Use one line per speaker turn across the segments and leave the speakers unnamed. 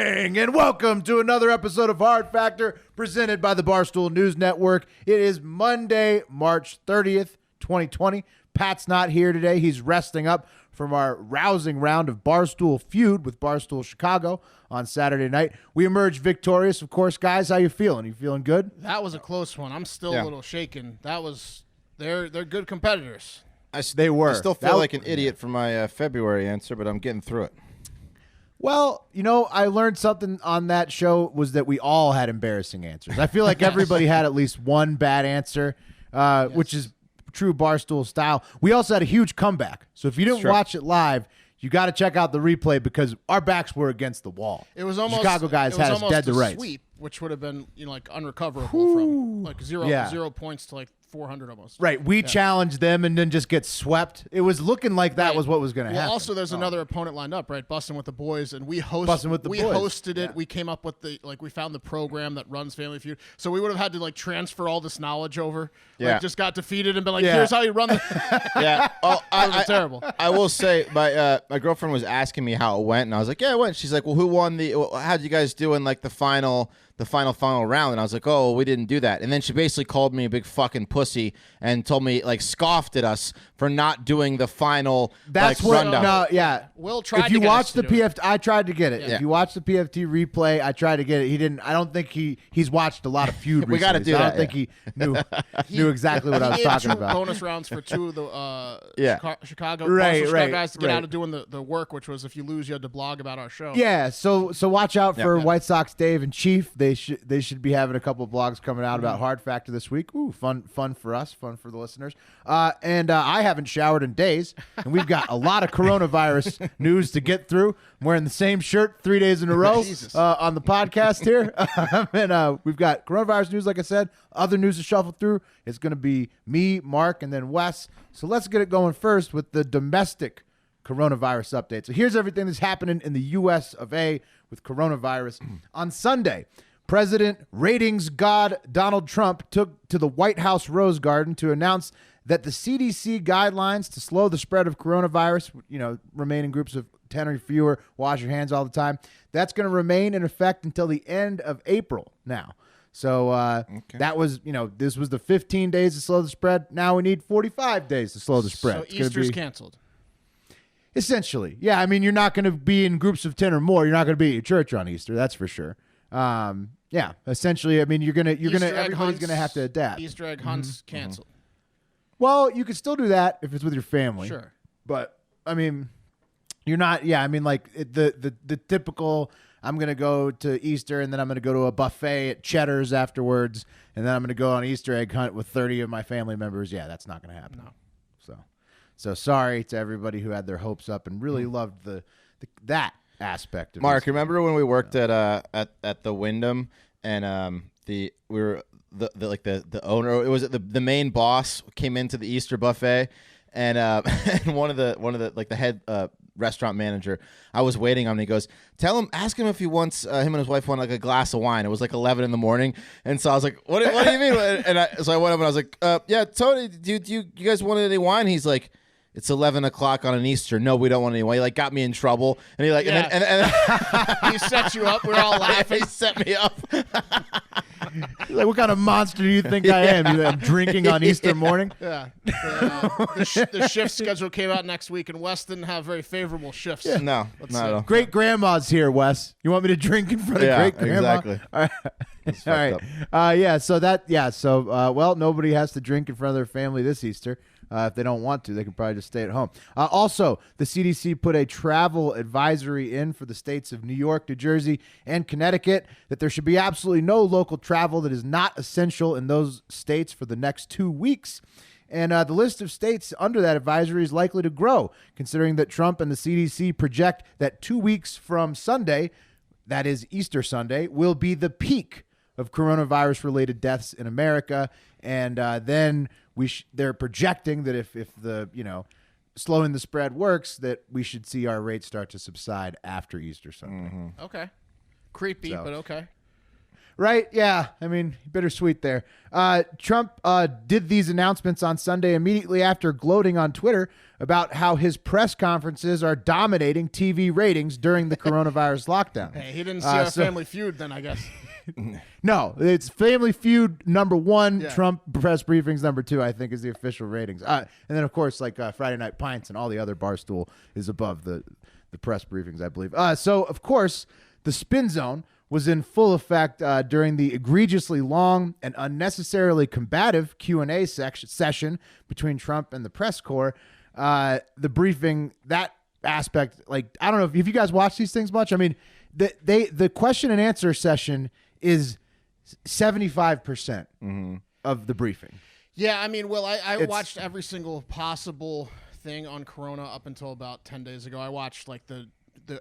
morning, and welcome to another episode of Hard Factor presented by the Barstool News Network. It is Monday, March 30th, 2020. Pat's not here today. He's resting up from our rousing round of Barstool feud with Barstool Chicago on Saturday night. We emerged victorious, of course. Guys, how you feeling? You feeling good?
That was a close one. I'm still a little shaken. They're good competitors.
They were.
I still feel like an idiot for my February answer, but I'm getting through it.
Well, I learned something on that show was that we all had embarrassing answers. I feel like everybody had at least one bad answer, which is true Barstool style. We also had a huge comeback. So if you didn't watch it live, you got to check out the replay because our backs were against the wall.
It was almost
Chicago guys had us dead to rights.
Sweep, which would have been like unrecoverable from like 0 points to like 400 almost.
Right. We challenged them and then just get swept. It was looking like that was what was going to happen.
Also, there's another opponent lined up, right? Bussin' with the Boys, and we hosted it. We came up with we found the program that runs Family Feud. So we would have had to like transfer all this knowledge over.
Yeah.
Like, just got defeated and been like, here's how you run the
Yeah. Oh,
terrible.
I will say my girlfriend was asking me how it went, and I was like, yeah, it went. She's like, well, who won how'd you guys do in like the final round? And I was like, oh, we didn't do that. And then she basically called me a big fucking pussy and told me, like, scoffed at us for not doing the final rundown.
No, yeah.
Will tried
if you
to get
watch
us
the
to do
PFT, I tried to get it.
Yeah.
If you watch the PFT replay, I tried to get it. He didn't. I don't think he's watched a lot of feud.
We got to do
I
that.
don't think he knew exactly what I was talking about.
Bonus rounds for two of the Chicago guys to get out of doing the work, which was if you lose, you had to blog about our show.
Yeah, so watch out for White Sox Dave and Chief. They should be having a couple of blogs coming out about Hard Factor this week. Ooh, fun for us, fun for the listeners. And I haven't showered in days, and we've got a lot of coronavirus news to get through. I'm wearing the same shirt 3 days in a row on the podcast here. And we've got coronavirus news, like I said, other news to shuffle through. It's going to be me, Mark, and then Wes. So let's get it going first with the domestic coronavirus update. So here's everything that's happening in the U.S. of A. with coronavirus. On Sunday, President Ratings God Donald Trump took to the White House Rose Garden to announce that the CDC guidelines to slow the spread of coronavirus, remain in groups of 10 or fewer, wash your hands all the time, that's going to remain in effect until the end of April now. So that was, this was the 15 days to slow the spread. Now we need 45 days to slow the spread.
So Easter's canceled.
Essentially. Yeah, I mean, you're not going to be in groups of 10 or more. You're not going to be at your church on Easter, that's for sure. Yeah, essentially, I mean, everybody's going to have to adapt.
Easter egg hunts canceled.
Well, you could still do that if it's with your family.
Sure.
But, I mean, you're not, the typical, I'm going to go to Easter and then I'm going to go to a buffet at Cheddar's afterwards and then I'm going to go on an Easter egg hunt with 30 of my family members. Yeah, that's not going to happen.
No.
So sorry to everybody who had their hopes up and really loved that aspect of
Mark,
Easter.
remember when we worked at the Wyndham and we were the owner, it was the main boss came into the Easter buffet and and one of the like the head restaurant manager, I was waiting on him. He goes, ask him if he wants him and his wife want like a glass of wine. It was like 11 in the morning, and so I was like, what do you mean? So I went up and I was like, yeah, Tony, do you guys want any wine? He's like, it's 11 o'clock on an Easter. No, we don't want any wine. He like got me in trouble, and he like and
he set you up. We're all laughing.
He set me up.
Like, what kind of monster do you think I am? I'm drinking on Easter morning?
Yeah. The shift schedule came out next week, and Wes didn't have very favorable shifts.
Yeah. No, not at all.
Great grandma's here, Wes. You want me to drink in front of great grandma?
Exactly.
All right. So nobody has to drink in front of their family this Easter. If they don't want to, they can probably just stay at home. Also, the CDC put a travel advisory in for the states of New York, New Jersey, and Connecticut that there should be absolutely no local travel that is not essential in those states for the next 2 weeks. And the list of states under that advisory is likely to grow, considering that Trump and the CDC project that 2 weeks from Sunday, that is Easter Sunday, will be the peak of coronavirus-related deaths in America. And then they're projecting that if the slowing the spread works, that we should see our rates start to subside after Easter Sunday.
Okay. Creepy, but okay.
Right? Yeah. I mean, bittersweet there. Trump did these announcements on Sunday immediately after gloating on Twitter about how his press conferences are dominating TV ratings during the coronavirus lockdown.
Hey, he didn't see our Family Feud then, I guess.
No, it's Family Feud #1, yeah. Trump press briefings #2, I think, is the official ratings. And then, of course, like Friday Night Pints and all the other Barstool is above the press briefings, I believe. So, of course, the spin zone was in full effect during the egregiously long and unnecessarily combative Q&A session between Trump and the press corps. The briefing, that aspect, like, I don't know if you guys watch these things much. I mean, the question and answer session is 75% of the briefing.
Yeah, I mean, Will, I watched every single possible thing on Corona up until about 10 days ago. I watched like the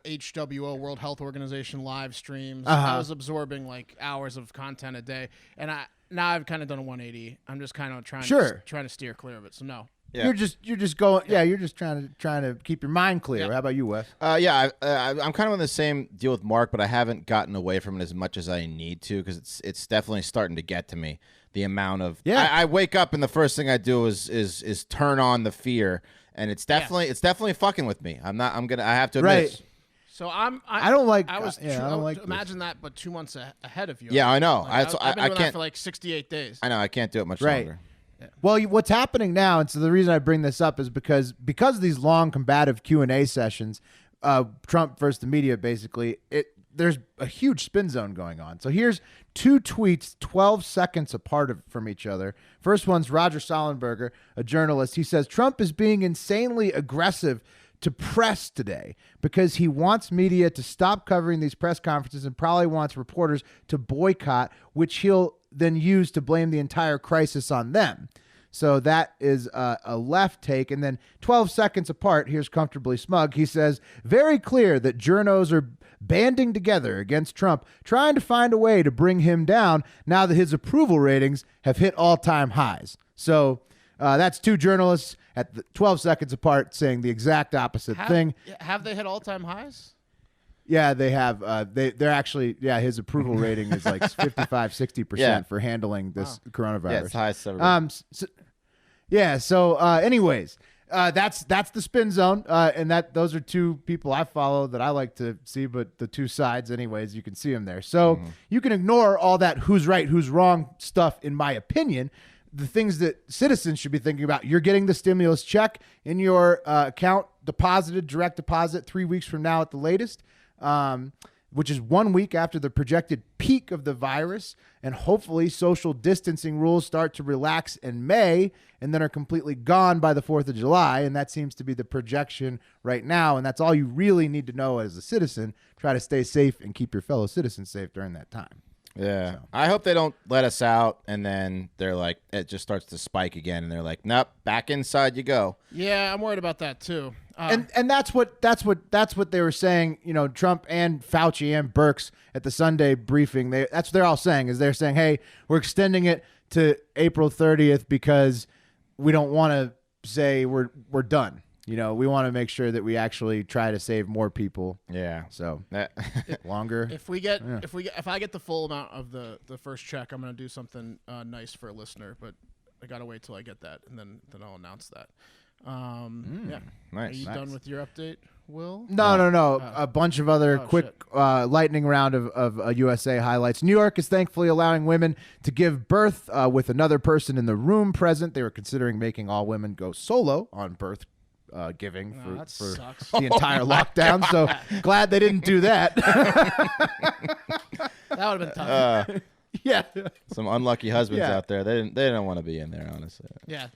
HWO, World Health Organization live streams. I was absorbing like hours of content a day, and now I've kind of done a 180. I'm just kind of trying to steer clear of it. So no.
Yeah. You're just going. Yeah, you're just trying to keep your mind clear. Yeah. How about you, Wes?
I'm kind of on the same deal with Mark, but I haven't gotten away from it as much as I need to because it's definitely starting to get to me. The amount of I wake up and the first thing I do is turn on the fear, and it's definitely fucking with me. I have to admit.
Right.
So
I don't like.
I
don't like.
Imagine that, but 2 months ahead of you.
Yeah, I know.
Like, I've been doing that for like 68 days.
I know. I can't do it much longer.
Yeah. Well, what's happening now, and so the reason I bring this up is because of these long combative Q&A sessions, Trump versus the media, basically, there's a huge spin zone going on. So here's 2 tweets 12 seconds apart from each other. First one's Roger Sollenberger, a journalist. He says, Trump is being insanely aggressive to press today because he wants media to stop covering these press conferences and probably wants reporters to boycott, which he'll then use to blame the entire crisis on them. So that is a left take. And then 12 seconds apart, here's Comfortably Smug. He says, very clear that journos are banding together against Trump, trying to find a way to bring him down now that his approval ratings have hit all-time highs. So that's 2 journalists at 12 seconds apart saying the exact opposite thing.
Have they hit all-time highs?
Yeah, they have. They're actually, his approval rating is like 55-60% for handling this coronavirus.
Yeah, it's high as ever.
Anyways, that's the spin zone, and those are 2 people I follow that I like to see, but the 2 sides, anyways, you can see them there. So you can ignore all that who's right, who's wrong stuff, in my opinion. The things that citizens should be thinking about: you're getting the stimulus check in your account, deposited, direct deposit, 3 weeks from now at the latest. Which is 1 week after the projected peak of the virus, and hopefully social distancing rules start to relax in May and then are completely gone by the 4th of July, and that seems to be the projection right now, and that's all you really need to know as a citizen. Try to stay safe and keep your fellow citizens safe during that time.
Yeah. So. I hope they don't let us out and then they're like, it just starts to spike again and they're like, nope, back inside you go.
Yeah, I'm worried about that too.
And that's what they were saying, Trump and Fauci and Birx at the Sunday briefing. That's what they're all saying, is they're saying, hey, we're extending it to April 30th because we don't want to say we're done. We want to make sure that we actually try to save more people.
Yeah.
So longer.
If I get the full amount of the first check, I'm going to do something nice for a listener, but I got to wait till I get that, and then I'll announce that. Yeah.
Nice.
Are you done with your update, Will?
No. A bunch of other quick lightning round of USA highlights. New York is thankfully allowing women to give birth with another person in the room present. They were considering making all women go solo on birth giving for the entire lockdown. So glad they didn't do that.
That would have been tough.
Yeah.
Some unlucky husbands out there. They don't want to be in there, honestly.
Yeah.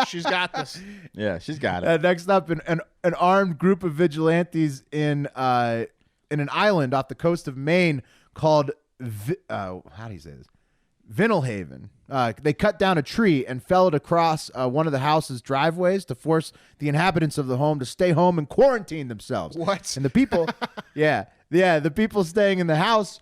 She's got this.
Yeah, she's got it.
Next up, an armed group of vigilantes in an island off the coast of Maine called how do you say this? Vinalhaven. They cut down a tree and fell it across one of the house's driveways to force the inhabitants of the home to stay home and quarantine themselves.
What?
And the people, the people staying in the house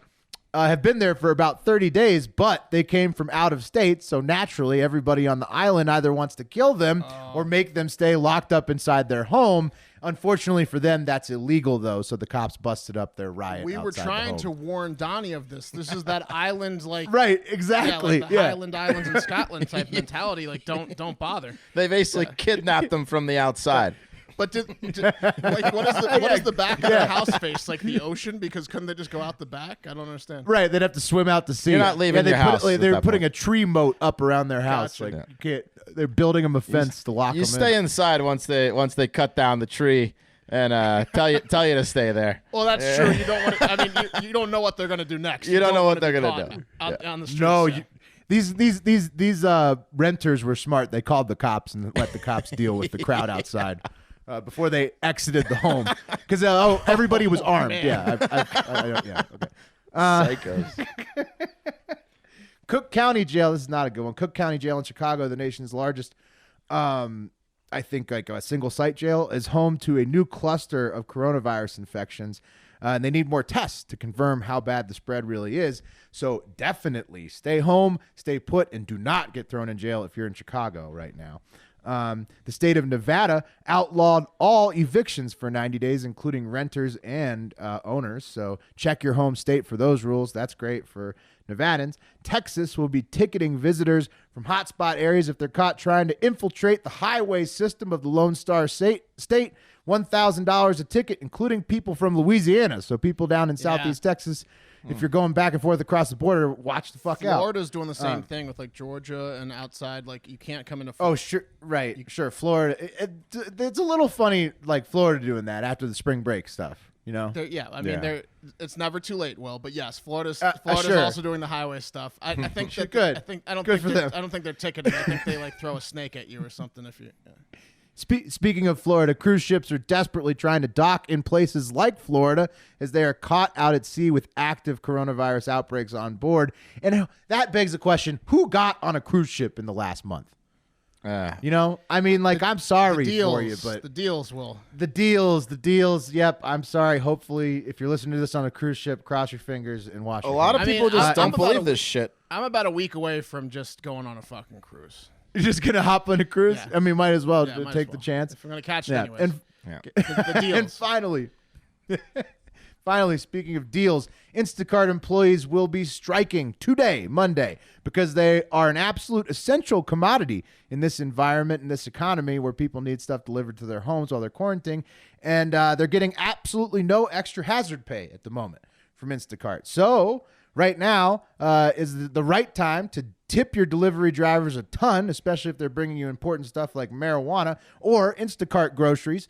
have been there for about 30 days, but they came from out of state, so naturally everybody on the island either wants to kill them or make them stay locked up inside their home. Unfortunately for them, that's illegal, though, so the cops busted up their riot.
We were trying to warn Donnie of this. This is that island, like...
Right, exactly.
Yeah, like the Highland Islands in Scotland type mentality. Like, don't bother.
They basically kidnapped them from the outside.
But like, what is the back of their house face? Like the ocean? Because couldn't they just go out the back? I don't understand.
Right, they'd have to swim out to sea.
You're not leaving your house.
They're putting a tree moat up around their house.
Gotcha.
Like you can't. They're building them a fence to lock them in.
You stay inside once they cut down the tree and tell you to stay there.
Well, that's true. You don't want to, I mean, you don't know what they're going to do next.
You don't know what they're
going to
do.
On the streets.
No,
yeah.
these renters were smart. They called the cops and let the cops deal with the crowd outside before they exited the home because everybody was armed.
Man.
Yeah, okay.
Psychos.
Cook County Jail. This is not a good one. Cook County Jail in Chicago, the nation's largest, I think like a single site jail, is home to a new cluster of coronavirus infections. And they need more tests to confirm how bad the spread really is. So definitely stay home, stay put, and do not get thrown in jail if you're in Chicago right now. The state of Nevada outlawed all evictions for 90 days, including renters and owners. So check your home state for those rules. That's great for Nevadans. Texas will be ticketing visitors from hotspot areas if they're caught trying to infiltrate the highway system of the Lone Star State. $1,000 a ticket, including people from Louisiana. So people down in Southeast Texas, if you're going back and forth across the border, watch the fuck out.
Florida's doing the same thing with like Georgia and outside. Like you can't come into.
Oh, sure, right, sure. Florida, it's a little funny, like Florida doing that after the spring break stuff. You know?
It's never too late, Will. But yes, Florida's
sure.
also doing the highway stuff. I think that
good.
I don't
Good
think
for them.
I don't think they're ticketing. I think they like throw a snake at you or something if you. Yeah.
Speaking of Florida, cruise ships are desperately trying to dock in places like Florida as they are caught out at sea with active coronavirus outbreaks on board. And that begs the question, who got on a cruise ship in the last month? You know, I mean, like, I'm sorry for you, but
the deals will.
The deals. Yep. I'm sorry. Hopefully, if you're listening to this on a cruise ship, cross your fingers and watch.
A lot of people just don't believe this shit.
I'm about a week away from just going on a fucking cruise.
You're just going to hop on a cruise?
Yeah.
I mean, might as well
might
take
as
the
well.
chance.
If we're going to catch it anyways.
And,
the deals.
And finally, speaking of deals, Instacart employees will be striking today, Monday, because they are an absolute essential commodity in this environment, in this economy where people need stuff delivered to their homes while they're quarantining. And they're getting absolutely no extra hazard pay at the moment from Instacart. So right now is the right time to tip your delivery drivers a ton, especially if they're bringing you important stuff like marijuana or Instacart groceries.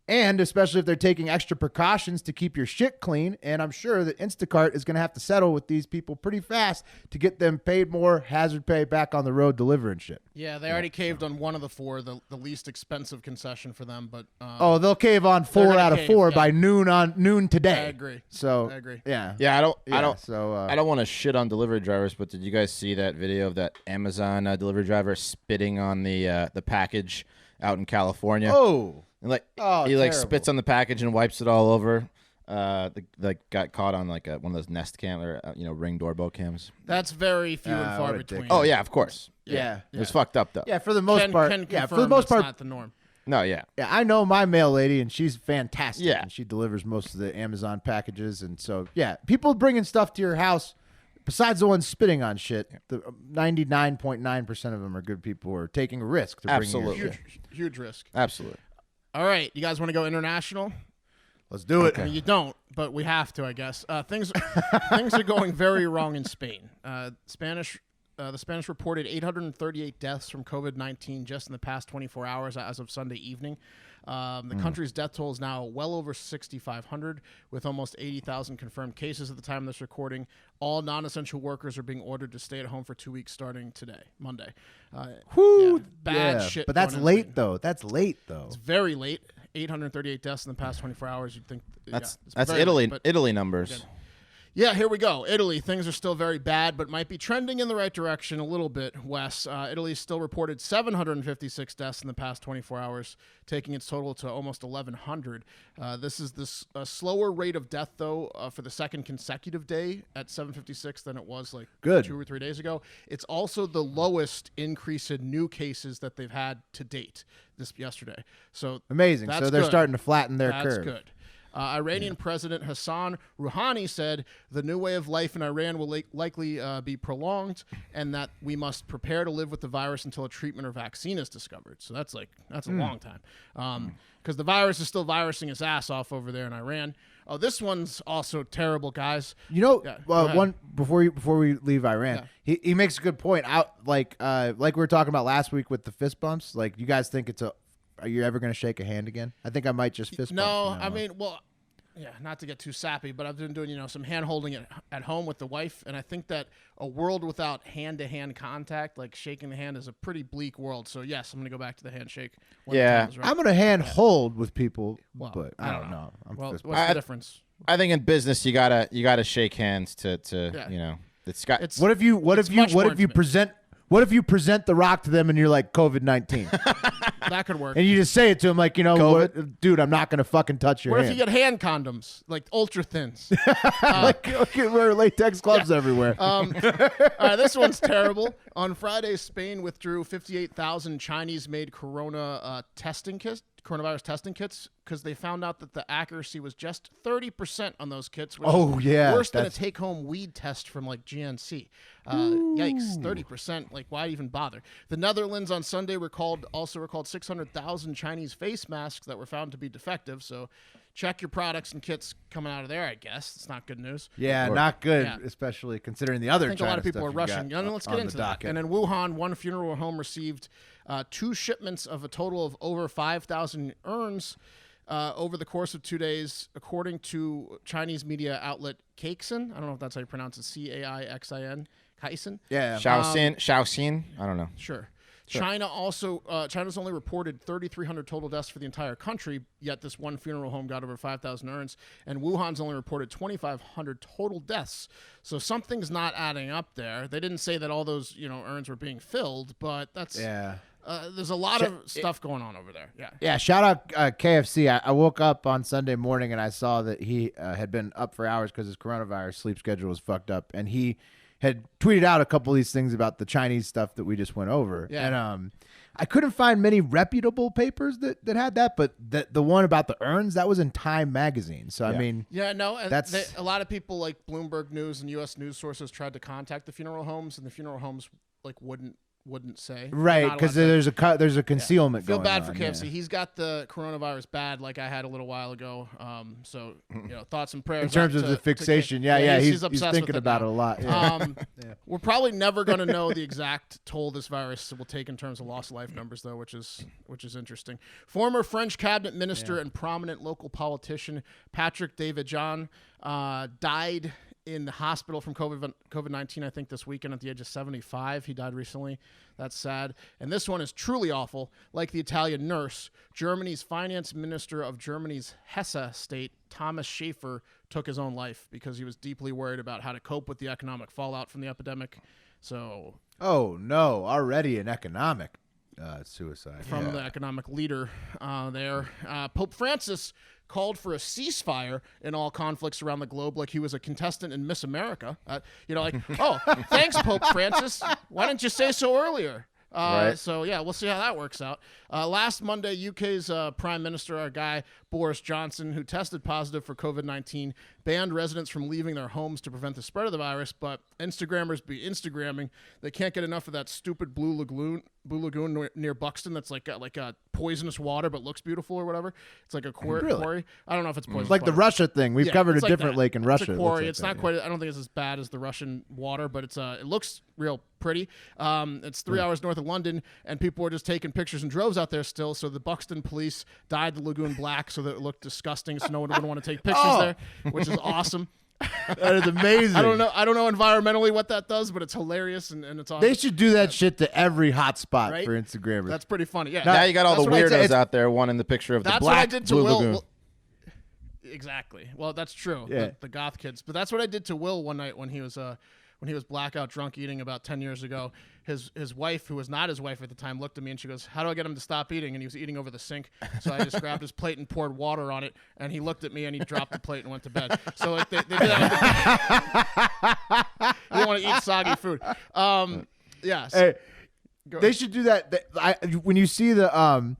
And especially if they're taking extra precautions to keep your shit clean. And I'm sure that Instacart is going to have to settle with these people pretty fast to get them paid more hazard pay back on the road delivering shit.
Yeah, they already caved on one of the four, the least expensive concession for them. But
they'll cave on 4 out of 4 by noon today.
I agree.
So
I agree.
Yeah.
Yeah, I don't
So
want to shit on delivery drivers, but did you guys see that video of that Amazon delivery driver spitting on the package out in California?
Oh.
And he
terrible.
spits on the package and wipes it all over. Got caught on like one of those Nest cam or Ring doorbell cams.
That's very few and far between.
Oh yeah, of course.
Yeah.
It was fucked up though.
Yeah, for the most part.
Yeah,
for the most part,
not the norm.
No, yeah.
Yeah, I know my mail lady, and she's fantastic.
Yeah.
And she delivers most of the Amazon packages. And so, yeah, people bringing stuff to your house, besides the ones spitting on shit, the 99.9% of them are good people who are taking a risk to bring your shit.
Huge risk.
Absolutely.
All right, you guys want to go international?
Let's do it.
I mean, you don't, but we have to, I guess. Things are going very wrong in Spain. The Spanish reported 838 deaths from COVID-19 just in the past 24 hours as of Sunday evening. The country's death toll is now well over 6,500, with almost 80,000 confirmed cases at the time of this recording. All non-essential workers are being ordered to stay at home for 2 weeks starting today, Monday. Bad shit.
But that's late, though. That's late, though.
It's very late. 838 deaths in the past 24 hours. You'd think
That's
very
Italy.
late, but
Italy numbers.
Again, Yeah, here we go. Italy, things are still very bad, but might be trending in the right direction a little bit, Wes. Italy still reported 756 deaths in the past 24 hours, taking its total to almost 1,100. This is a slower rate of death, though, for the second consecutive day at 756 than it was 2 or 3 days ago. It's also the lowest increase in new cases that they've had to date yesterday. So
amazing. So they're starting to flatten their curve.
That's good. Iranian President Hassan Rouhani said the new way of life in Iran will likely be prolonged, and that we must prepare to live with the virus until a treatment or vaccine is discovered. So that's a long time, because the virus is still virusing its ass off over there in Iran. Oh, this one's also terrible, guys.
One before we leave Iran, he makes a good point. Like we were talking about last week with the fist bumps. Like, you guys think are you ever going to shake a hand again? I think I might just fist bump.
No, I mean, not to get too sappy, but I've been doing, some hand holding at home with the wife, and I think that a world without hand-to-hand contact, like shaking the hand, is a pretty bleak world. So yes, I'm going to go back to the handshake.
Yeah,
right.
I'm going to hand hold with people, but I don't know.
What's the difference?
I think in business you gotta shake hands to
What if you present the rock to them and you're like, COVID-19?
That could work.
And you just say it to them like, dude, I'm not going to fucking touch your hand.
What if you get hand condoms, like ultra thins?
Wear latex gloves everywhere.
All right, this one's terrible. On Friday, Spain withdrew 58,000 Chinese-made coronavirus testing kits because they found out that the accuracy was just 30% on those kits, which is worse than a take-home weed test from GNC. Yikes, 30%. Like, why even bother? The Netherlands on Sunday also recalled 600,000 Chinese face masks that were found to be defective. So check your products and kits coming out of there, I guess. It's not good news.
Yeah, not good, especially considering the other
I think
China
a lot of people
stuff
are rushing. Let's get into that. And in Wuhan, one funeral home received 2 shipments of a total of over 5,000 urns over the course of 2 days, according to Chinese media outlet Caixin. I don't know if that's how you pronounce it, Caixin. Caixin?
Yeah.
Shaoxin? I don't know.
Sure. China's only reported 3,300 total deaths for the entire country, yet this one funeral home got over 5,000 urns, and Wuhan's only reported 2,500 total deaths. So something's not adding up there. They didn't say that all those urns were being filled, but that's there's a lot of stuff going on over there.
Yeah. Shout out KFC. I woke up on Sunday morning and I saw that he had been up for hours because his coronavirus sleep schedule was fucked up, and he had tweeted out a couple of these things about the Chinese stuff that we just went over. Yeah. And I couldn't find many reputable papers that had that, but the one about the urns, that was in Time magazine. So, I mean...
Yeah, no, a lot of people like Bloomberg News and U.S. news sources tried to contact the funeral homes, and the funeral homes wouldn't say.
Right, because there's a concealment going on.
Feel bad for KFC. He's got the coronavirus bad like I had a little while ago. So, thoughts and prayers.
In terms of the fixation, he's thinking about it a lot. Yeah.
We're probably never going to know the exact toll this virus will take in terms of lost life numbers, though, which is interesting. Former French cabinet minister and prominent local politician Patrick David-Jean died in the hospital from COVID-19, I think this weekend at the age of 75. He died recently. That's sad. And this one is truly awful. Like the Italian nurse, Germany's finance minister of Germany's Hesse state, Thomas Schaefer, took his own life because he was deeply worried about how to cope with the economic fallout from the epidemic. So,
oh no, already an economic suicide
from the economic leader there. Pope Francis called for a ceasefire in all conflicts around the globe, like he was a contestant in Miss America. Thanks, Pope Francis. Why didn't you say so earlier?
Right.
So, we'll see how that works out. Last Monday, UK's Prime Minister, our guy Boris Johnson, who tested positive for COVID-19, banned residents from leaving their homes to prevent the spread of the virus, but Instagrammers be Instagramming. They can't get enough of that stupid Blue Lagoon near Buxton that's like poisonous water but looks beautiful or whatever. It's like a quarry. I don't know if it's poisonous
like
water.
the Russia thing. We've covered a different lake in Russia.
It's a quarry. It's not quite. I don't think it's as bad as the Russian water, but it looks real pretty. It's 3 hours north of London, and people were just taking pictures in droves out there still. So the Buxton police dyed the lagoon black so that it looked disgusting, so no one would want to take pictures there, which is awesome.
That is amazing.
I don't know environmentally what that does, but it's hilarious and it's awesome.
They should do that shit to every hotspot for Instagrammers.
That's pretty funny. Yeah.
Now you got all the weirdos out there wanting the picture of the black Blue Lagoon.
Exactly. Well, that's true.
Yeah.
The goth kids. But that's what I did to Will one night when he was blackout drunk eating about 10 years ago. His wife, who was not his wife at the time, looked at me and she goes, "How do I get him to stop eating?" And he was eating over the sink. So I just grabbed his plate and poured water on it. And he looked at me and he dropped the plate and went to bed. So like they did that. You don't want to eat soggy food. Yes.
Hey, they should do that. When you see the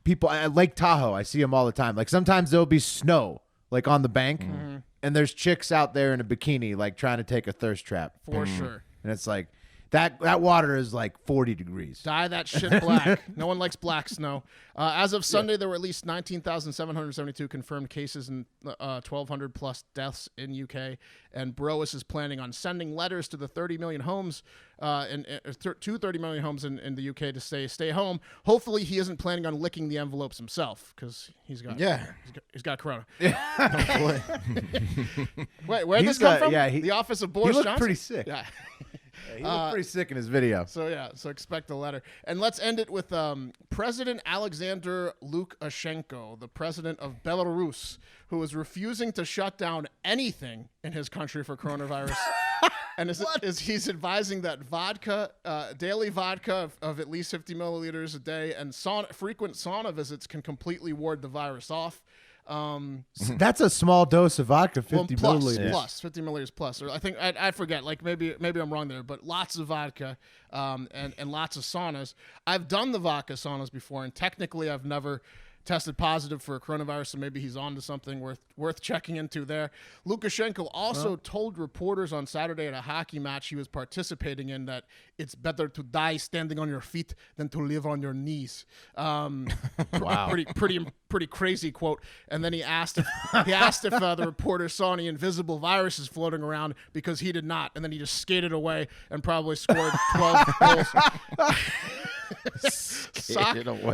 people at Lake Tahoe, I see them all the time. Like sometimes there'll be snow like on the bank. Mm-hmm. And there's chicks out there in a bikini, like trying to take a thirst trap.
For sure.
And it's like, that water is like 40 degrees.
Dye that shit black. No one likes black snow. As of Sunday, there were at least 19,772 confirmed cases and 1,200 plus deaths in UK. And Barstool is planning on sending letters to the 30 million homes, to 30 million homes in the UK to stay home. Hopefully, he isn't planning on licking the envelopes himself because he's got corona.
Yeah.
Wait, where'd this come from?
Yeah,
the office of Boris
Johnson?
Johnson?
Pretty sick.
Yeah.
He looked pretty sick in his video.
So expect a letter. And let's end it with President Alexander Lukashenko, the president of Belarus, who is refusing to shut down anything in his country for coronavirus. And he's advising that daily vodka of at least 50 milliliters a day and frequent sauna visits can completely ward the virus off.
That's a small dose of vodka, 50 milliliters.
Plus 50 milliliters plus. Or I think I forget. Like maybe I'm wrong there, but lots of vodka, and lots of saunas. I've done the vodka saunas before, and technically I've never tested positive for a coronavirus, so maybe he's on to something worth checking into there. Lukashenko also told reporters on Saturday at a hockey match he was participating in that it's better to die standing on your feet than to live on your knees. Wow. Pretty crazy quote. And then he asked if the reporter saw any invisible viruses floating around because he did not. And then he just skated away and probably scored 12 goals.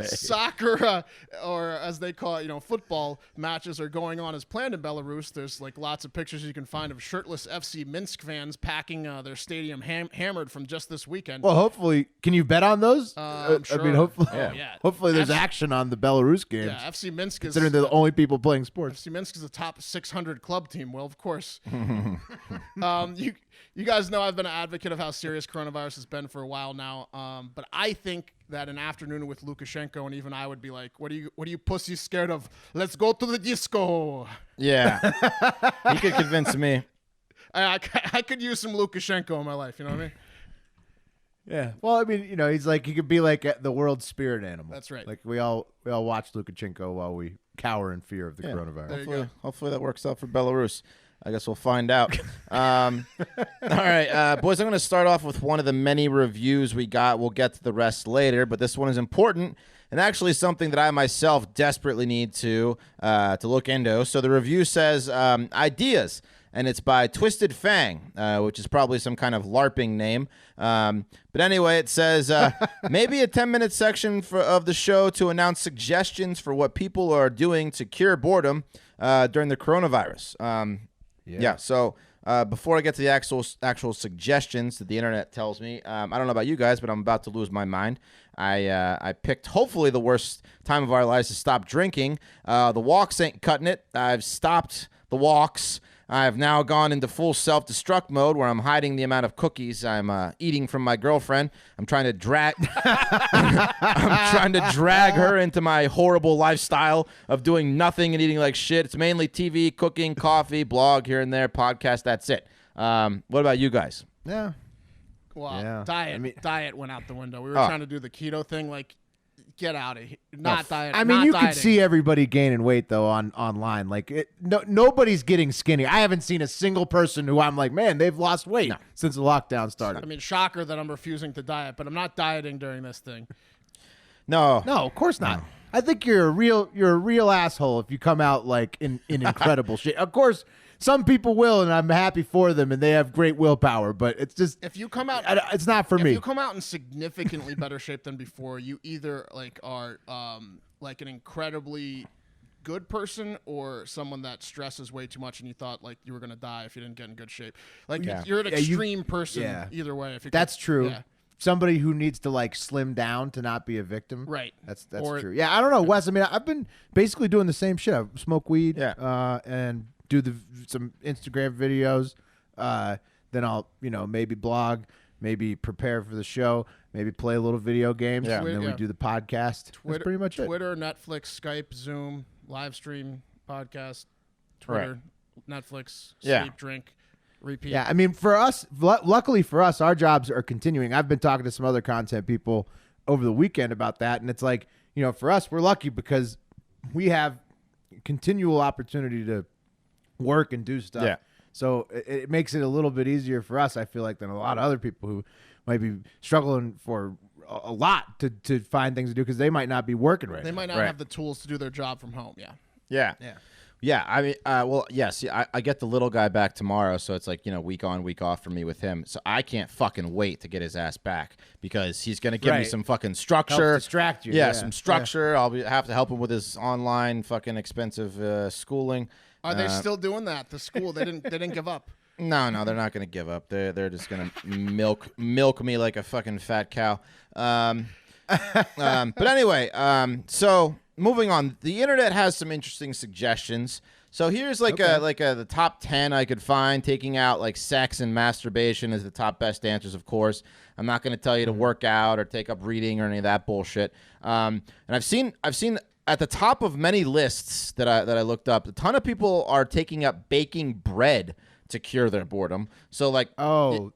Soccer, or as they call it, football matches are going on as planned in Belarus. There's like lots of pictures you can find of shirtless FC Minsk fans packing their stadium hammered from just this weekend.
Well, hopefully, can you bet on those?
Sure.
I mean, hopefully there's action on the Belarus games.
Yeah, FC Minsk is
considering they're the only people playing sports.
FC Minsk is a top 600 club team. Well, of course. You guys know I've been an advocate of how serious coronavirus has been for a while now. But I think that an afternoon with Lukashenko and even I would be like, what are you pussies scared of? Let's go to the disco.
Yeah. He could convince me.
I could use some Lukashenko in my life. You know what I mean?
Yeah. Well, I mean, he's like, he could be like the world's spirit animal.
That's right.
Like we all watch Lukashenko while we cower in fear of the coronavirus.
Hopefully that works out for Belarus. I guess we'll find out. All right, boys, I'm going to start off with one of the many reviews we got. We'll get to the rest later, but this one is important and actually something that I myself desperately need to look into. So the review says ideas, and it's by Twisted Fang, which is probably some kind of LARPing name. But anyway, it says maybe a 10-minute section of the show to announce suggestions for what people are doing to cure boredom during the coronavirus. Yeah. So before I get to the actual suggestions that the internet tells me, I don't know about you guys, but I'm about to lose my mind. I picked hopefully the worst time of our lives to stop drinking. The walks ain't cutting it. I've stopped the walks. I've now gone into full self-destruct mode where I'm hiding the amount of cookies I'm eating from my girlfriend. I'm trying to drag her into my horrible lifestyle of doing nothing and eating like shit. It's mainly TV, cooking, coffee, blog here and there, podcast. That's it. What about you guys?
Yeah.
Well,
Yeah.
diet went out the window. We were trying to do the keto thing, like. Get out of here! Diet.
I mean,
not
you
dieting.
can see everybody gaining weight though online. Like, nobody's getting skinny. I haven't seen a single person who I'm like, man, they've lost weight since the lockdown started.
I mean, shocker that I'm refusing to diet, but I'm not dieting during this thing.
No, of course not. No. I think you're a real asshole if you come out like in incredible shape. Of course, some people will, and I'm happy for them, and they have great willpower. But it's just
if you come out,
it's not for me.
If you come out in significantly better shape than before, you either like are like an incredibly good person or someone that stresses way too much, and you thought like you were gonna die if you didn't get in good shape. Like you're an extreme person either way.
That's true.
Yeah.
somebody who needs to like slim down to not be a victim.
Right.
That's true. Yeah, I don't know, Wes. I mean, I've been basically doing the same shit. I smoke weed, and do some Instagram videos. Then I'll maybe blog, maybe prepare for the show, maybe play a little video games, and then we do the podcast. That's pretty much it.
Twitter, Netflix, Skype, Zoom, live stream, podcast, Twitter, Netflix, sleep, drink. Repeat.
Yeah, I mean, for us, luckily for us, our jobs are continuing. I've been talking to some other content people over the weekend about that, and it's like, for us, we're lucky because we have continual opportunity to work and do stuff. Yeah. So it makes it a little bit easier for us, I feel like, than a lot of other people who might be struggling for a lot to find things to do because they might not be working right now.
They might not have the tools to do their job from home.
Yeah, I mean, I get the little guy back tomorrow, so it's like, week on, week off for me with him. So I can't fucking wait to get his ass back because he's going to give me some fucking structure.
Help distract you.
Yeah, some structure. Yeah. I'll have to help him with his online fucking expensive schooling.
Are they still doing that? The school, they didn't give up.
No, they're not going to give up. They're just going to milk me like a fucking fat cow. But anyway, so moving on, the internet has some interesting suggestions. So here's the top 10 I could find, taking out like sex and masturbation as the top best answers, of course. I'm not going to tell you to work out or take up reading or any of that bullshit. And I've seen at the top of many lists that I looked up, a ton of people are taking up baking bread to cure their boredom. So like,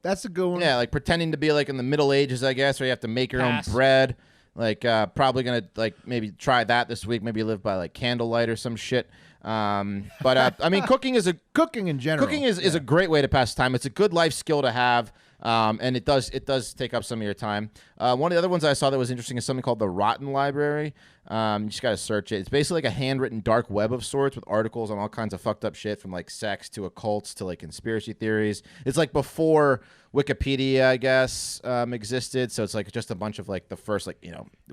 that's a good one.
Yeah, like pretending to be like in the Middle Ages, I guess, where you have to make your own bread. Like probably gonna like maybe try that this week. Maybe live by like candlelight or some shit. But I mean, cooking in general. Cooking is a great way to pass time. It's a good life skill to have. And it does take up some of your time. One of the other ones I saw that was interesting is something called the Rotten Library. You just got to search it. It's basically like a handwritten dark web of sorts with articles on all kinds of fucked up shit, from like sex to occults to like conspiracy theories. It's like before Wikipedia, I guess, existed. So it's like just a bunch of like the first like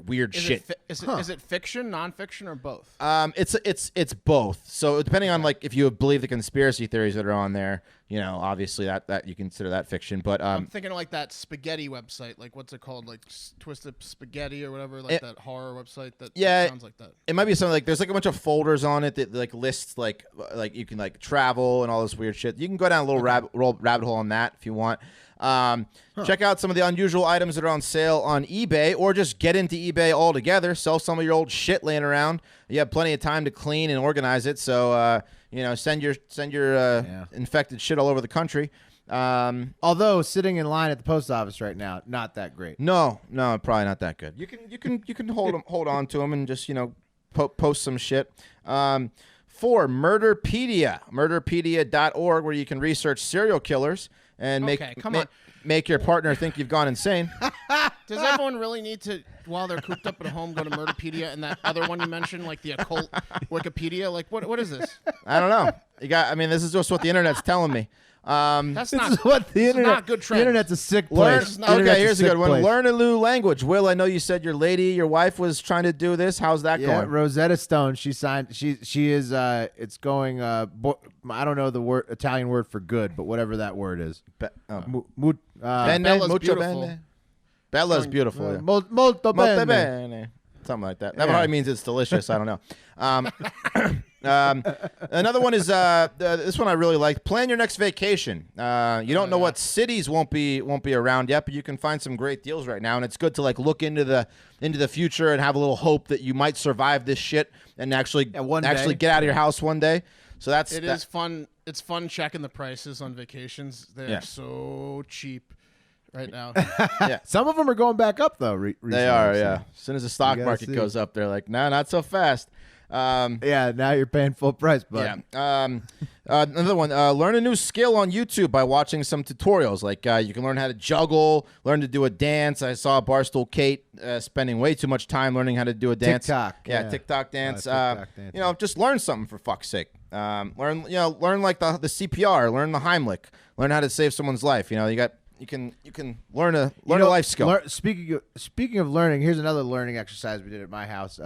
weird shit.
Is it fiction, nonfiction, or both?
It's both. So depending on like if you believe the conspiracy theories that are on there, obviously that you consider that fiction. But
I'm thinking of like that spaghetti website, like what's it called, like Twisted Spaghetti or whatever, like that horror website that sounds like that.
It might be something like there's like a bunch of folders on it that like lists like you can like travel and all this weird shit. You can go down a little rabbit hole on that if you want. Check out some of the unusual items that are on sale on eBay, or just get into eBay altogether. Sell some of your old shit laying around. You have plenty of time to clean and organize it. So send your infected shit all over the country.
Although sitting in line at the post office right now, not that great.
No, probably not that good. You can hold on to them and just post some shit. For Murderpedia.org, where you can research serial killers and make your partner think you've gone insane.
Does everyone really need to, while they're cooped up at home, go to Murderpedia and that other one you mentioned, like the occult Wikipedia? Like, what is this?
I don't know. This is just what the internet's telling me.
That's
this
not
is what the internet.
Not good trend.
The internet's a sick place.
Here's a good one. Learn a new language. Will, I know you said your wife was trying to do this. How's that going?
Rosetta Stone. She signed. She is. It's going. I don't know the Italian word for good, but whatever that word is.
Bella's beautiful.
Bella's beautiful.
Molto bene.
Something like that. That probably means it's delicious. I don't know. Another one is this one I really like. Plan your next vacation. You don't know what cities won't be around yet, but you can find some great deals right now, and it's good to like look into the future and have a little hope that you might survive this shit and actually get out of your house one day. So it is
fun. It's fun checking the prices on vacations. They're so cheap right now.
Some of them are going back up though. Recently,
they are. As soon as the stock market goes up, they're like, no, not so fast.
Now you're paying full price, bud.
Another one, learn a new skill on YouTube by watching some tutorials. Like you can learn how to juggle, learn to do a dance. I saw Barstool Kate spending way too much time learning how to do a dance. TikTok dance. Just learn something for fuck's sake. Learn like the CPR, learn the Heimlich, learn how to save someone's life. You can learn a life skill.
Speaking of learning, here's another learning exercise we did at my house.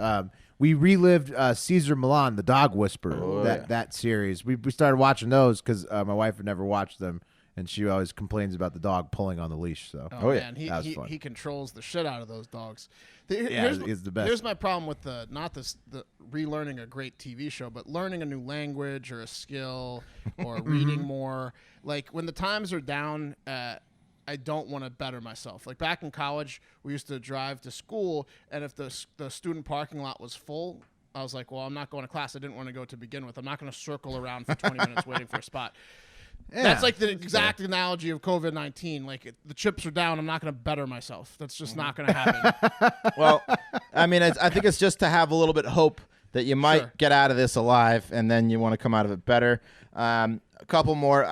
We relived Caesar Milan, the Dog Whisperer, that series. We started watching those because my wife had never watched them, and she always complains about the dog pulling on the leash. So
man,
that was fun.
he controls the shit out of those dogs.
He's the best.
Here's my problem with the relearning a great TV show, but learning a new language or a skill or reading more. Like when the times are down, I don't want to better myself. Like back in college, we used to drive to school, and if the student parking lot was full, I was like, well, I'm not going to class. I didn't want to go to begin with. I'm not going to circle around for 20 minutes waiting for a spot. Yeah, that's like the exact analogy of COVID-19. Like the chips are down. I'm not going to better myself. That's just not going to happen.
Well, I mean, I think it's just to have a little bit of hope that you might get out of this alive, and then you want to come out of it better. A couple more.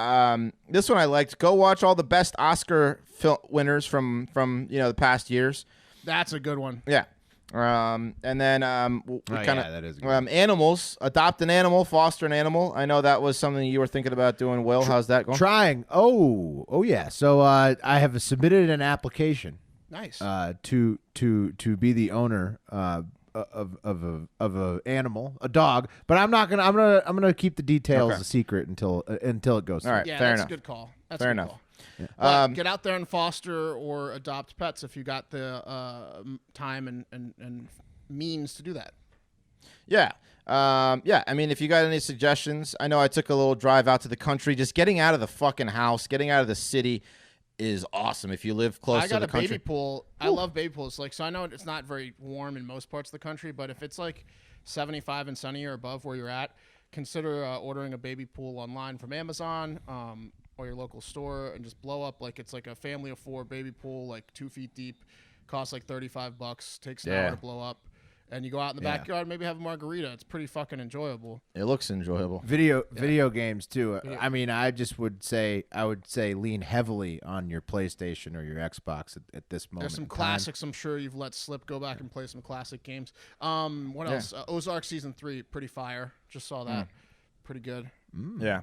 This one I liked. Go watch all the best Oscar winners from the past years.
That's a good one.
Yeah. And then
that is good.
Animals. Adopt an animal, foster an animal. I know that was something you were thinking about doing. Will, how's that going?
Trying. Oh yeah. So I have submitted an application.
Nice.
To be the owner of a animal, a dog, but I'm gonna keep the details a secret until it goes through.
All right,
yeah,
fair
that's
enough.
a good call. That's
fair
a good
enough.
call. Yeah. Get out there and foster or adopt pets if you got the time and means to do that.
Yeah. I mean, if you got any suggestions, I know I took a little drive out to the country. Just getting out of the fucking house, getting out of the city is awesome if you live close to the country.
I got a baby pool. I love baby pools. Like, so I know it's not very warm in most parts of the country, but if it's like 75 and sunny or above where you're at, consider ordering a baby pool online from Amazon or your local store and just blow up. Like, it's like a family of 4 baby pool, like 2 feet deep, costs like $35, takes an hour to blow up. And you go out in the backyard, maybe have a margarita. It's pretty fucking enjoyable.
It looks enjoyable.
Video games too. I mean, I would say lean heavily on your PlayStation or your Xbox at this moment.
There's some classics I'm sure you've let slip. Go back and play some classic games. What else? Ozark Season 3, pretty fire. Just saw that. Pretty good.
Yeah.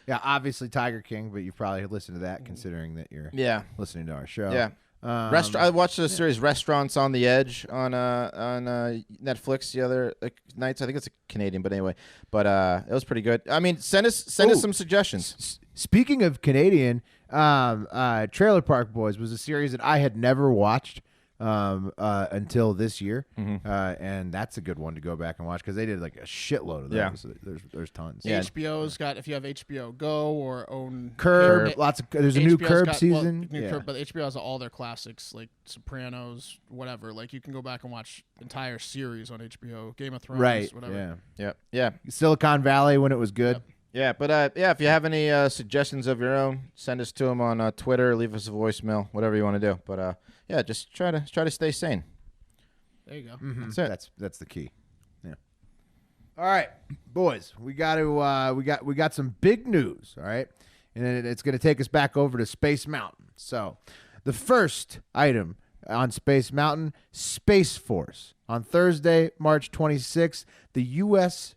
Yeah, obviously Tiger King, but you've probably listened to that considering that you're listening to our show.
Yeah. I watched the series Restaurants on the Edge on Netflix the other nights. I think it's a Canadian, but anyway. But it was pretty good. I mean, send us some suggestions.
Speaking of Canadian, Trailer Park Boys was a series that I had never watched until this year, and that's a good one to go back and watch because they did like a shitload of those. Yeah. There's tons.
Yeah. HBO's got, if you have HBO Go or own
Curb, there's a new Curb season.
But HBO has all their classics like Sopranos, whatever. Like you can go back and watch entire series on HBO, Game of Thrones, whatever.
Yeah.
Silicon Valley when it was good.
Yep. Yeah, but if you have any suggestions of your own, send us to them on Twitter, leave us a voicemail, whatever you want to do. But just try to stay sane.
There you go.
Mm-hmm. That's it. That's the key. Yeah. All right, boys, we got some big news. All right, and it's going to take us back over to Space Mountain. So, the first item on Space Mountain, Space Force. On Thursday, March 26th, the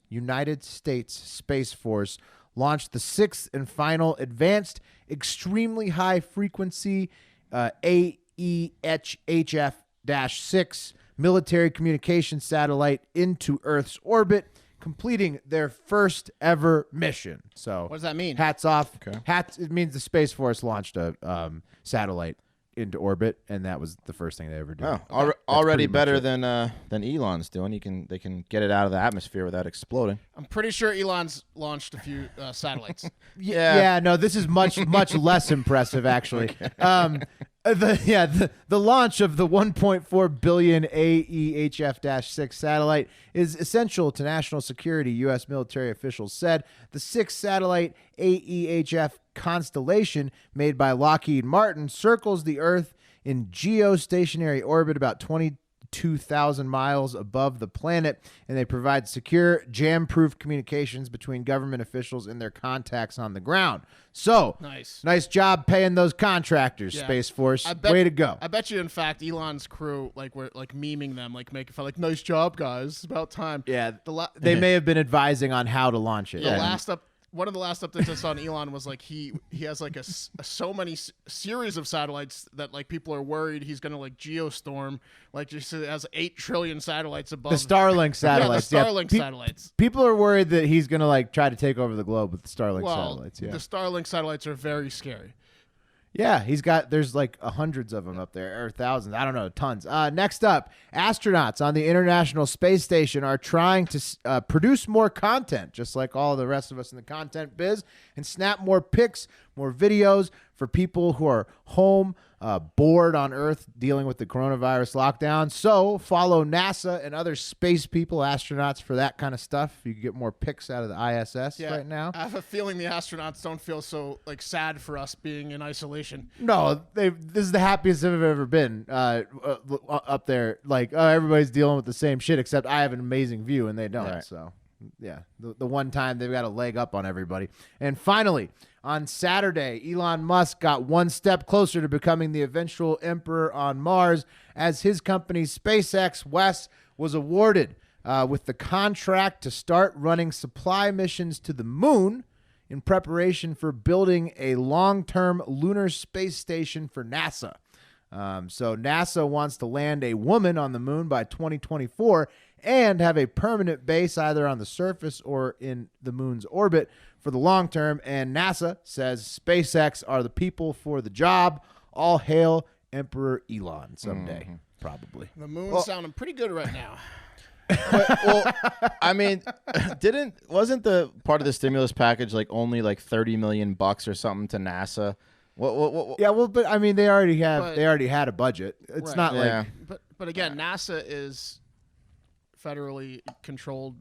United States Space Force launched the 6th and final Advanced Extremely High Frequency AEHF-6 military communication satellite into Earth's orbit, completing their first ever mission. So,
what does that mean?
Hats off. Okay. It means the Space Force launched a satellite into orbit, and that was the first thing they ever did.
Oh, already better than Elon's doing. They can get it out of the atmosphere without exploding.
I'm pretty sure Elon's launched a few satellites.
Yeah. No, this is much less impressive actually. Okay. The launch of the 1.4 billion AEHF-6 satellite is essential to national security, U.S. military officials said. The 6th satellite AEHF constellation made by Lockheed Martin circles the Earth in geostationary orbit about 22,000 miles above the planet, and they provide secure, jam-proof communications between government officials and their contacts on the ground. So, nice job paying those contractors, Space Force. Way to go.
I bet you, in fact, Elon's crew were memeing them, making fun, nice job, guys. It's about time.
Yeah, they may have been advising on how to launch it.
one of the last updates I saw on Elon was like he has like so many series of satellites that like people are worried he's gonna like geostorm. Like just it has 8 trillion satellites above
the Starlink satellites.
Yeah, the Starlink satellites.
People are worried that he's gonna like try to take over the globe with the Starlink satellites. Yeah,
the Starlink satellites are very scary.
Yeah, there's like hundreds of them up there, or thousands. I don't know, tons. Next up, astronauts on the International Space Station are trying to produce more content, just like all the rest of us in the content biz, and snap more pics, more videos for people who are home, bored on Earth, dealing with the coronavirus lockdown. So follow NASA and other space people, astronauts, for that kind of stuff. You can get more pics out of the ISS right now.
I have a feeling the astronauts don't feel so like sad for us being in isolation.
No, this is the happiest they've ever been up there. Like, everybody's dealing with the same shit, except I have an amazing view and they don't. Right. So, yeah, the one time they've got a leg up on everybody. And finally, on Saturday, Elon Musk got one step closer to becoming the eventual emperor on Mars as his company SpaceX West was awarded with the contract to start running supply missions to the moon in preparation for building a long-term lunar space station for NASA. So NASA wants to land a woman on the moon by 2024 and have a permanent base either on the surface or in the moon's orbit for the long term. And NASA says SpaceX are the people for the job. All hail Emperor Elon someday, probably.
The moon's sounding pretty good right now.
Well, I mean, wasn't the part of the stimulus package like only like $30 million or something to NASA? What?
Yeah, well, but I mean, they already had a budget. It's not like,
but again, NASA is federally controlled,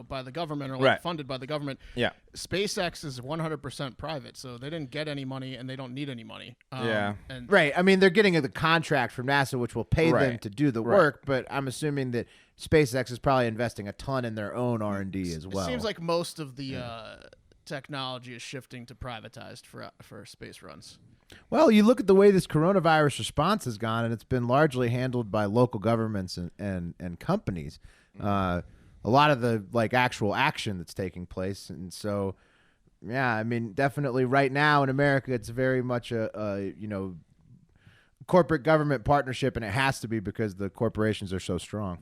by the government or like funded by the government.
Yeah.
SpaceX is 100% private, so they didn't get any money and they don't need any money.
Right. I mean, they're getting the contract from NASA, which will pay them to do the work, but I'm assuming that SpaceX is probably investing a ton in their own R&D as well.
It seems like most of the technology is shifting to privatized for space runs.
Well, you look at the way this coronavirus response has gone, and it's been largely handled by local governments and companies. A lot of the actual action that's taking place, and so yeah, I mean, definitely right now in America, it's very much a corporate government partnership, and it has to be because the corporations are so strong.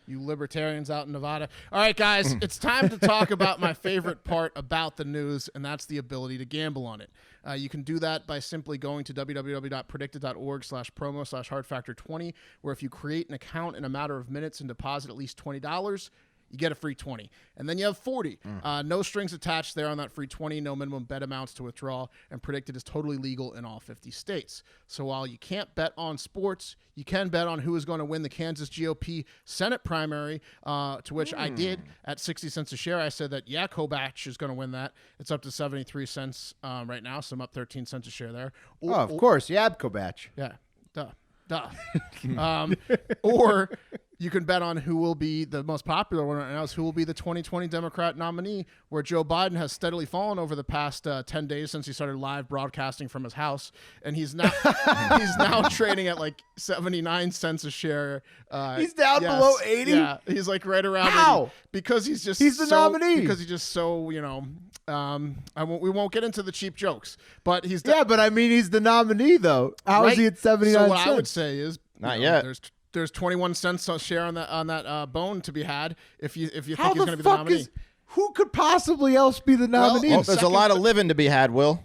You libertarians out in Nevada. All right, guys, it's time to talk about my favorite part about the news, and that's the ability to gamble on it. You can do that by simply going to www.predicted.org/promo/hardfactor20, where if you create an account in a matter of minutes and deposit at least $20, you get a free 20. And then you have 40. No strings attached there on that free 20, no minimum bet amounts to withdraw, and Predicted is totally legal in all 50 states. So while you can't bet on sports, you can bet on who is going to win the Kansas GOP Senate primary, to which I did at 60 cents a share. I said that, Kobach is going to win that. It's up to 73 cents right now, so I'm up 13 cents a share there.
Of course, Kobach.
Yeah, duh. Or you can bet on who will be the most popular one right now is who will be the 2020 Democrat nominee, where Joe Biden has steadily fallen over the past 10 days since he started live broadcasting from his house, and he's now trading at like 79 cents a share.
He's down below 80.
Yeah, he's like right around.
How?
80 because he's
the nominee.
Because he's just so we won't get into the cheap jokes, but he's
but I mean he's the nominee though. How is he at 79
So
cents?
I would say is
not yet.
There's 21 cents a share on that bone to be had if you think he's going to be the
fuck
nominee.
Who could possibly else be the nominee?
Well, there's a lot of living to be had, Will.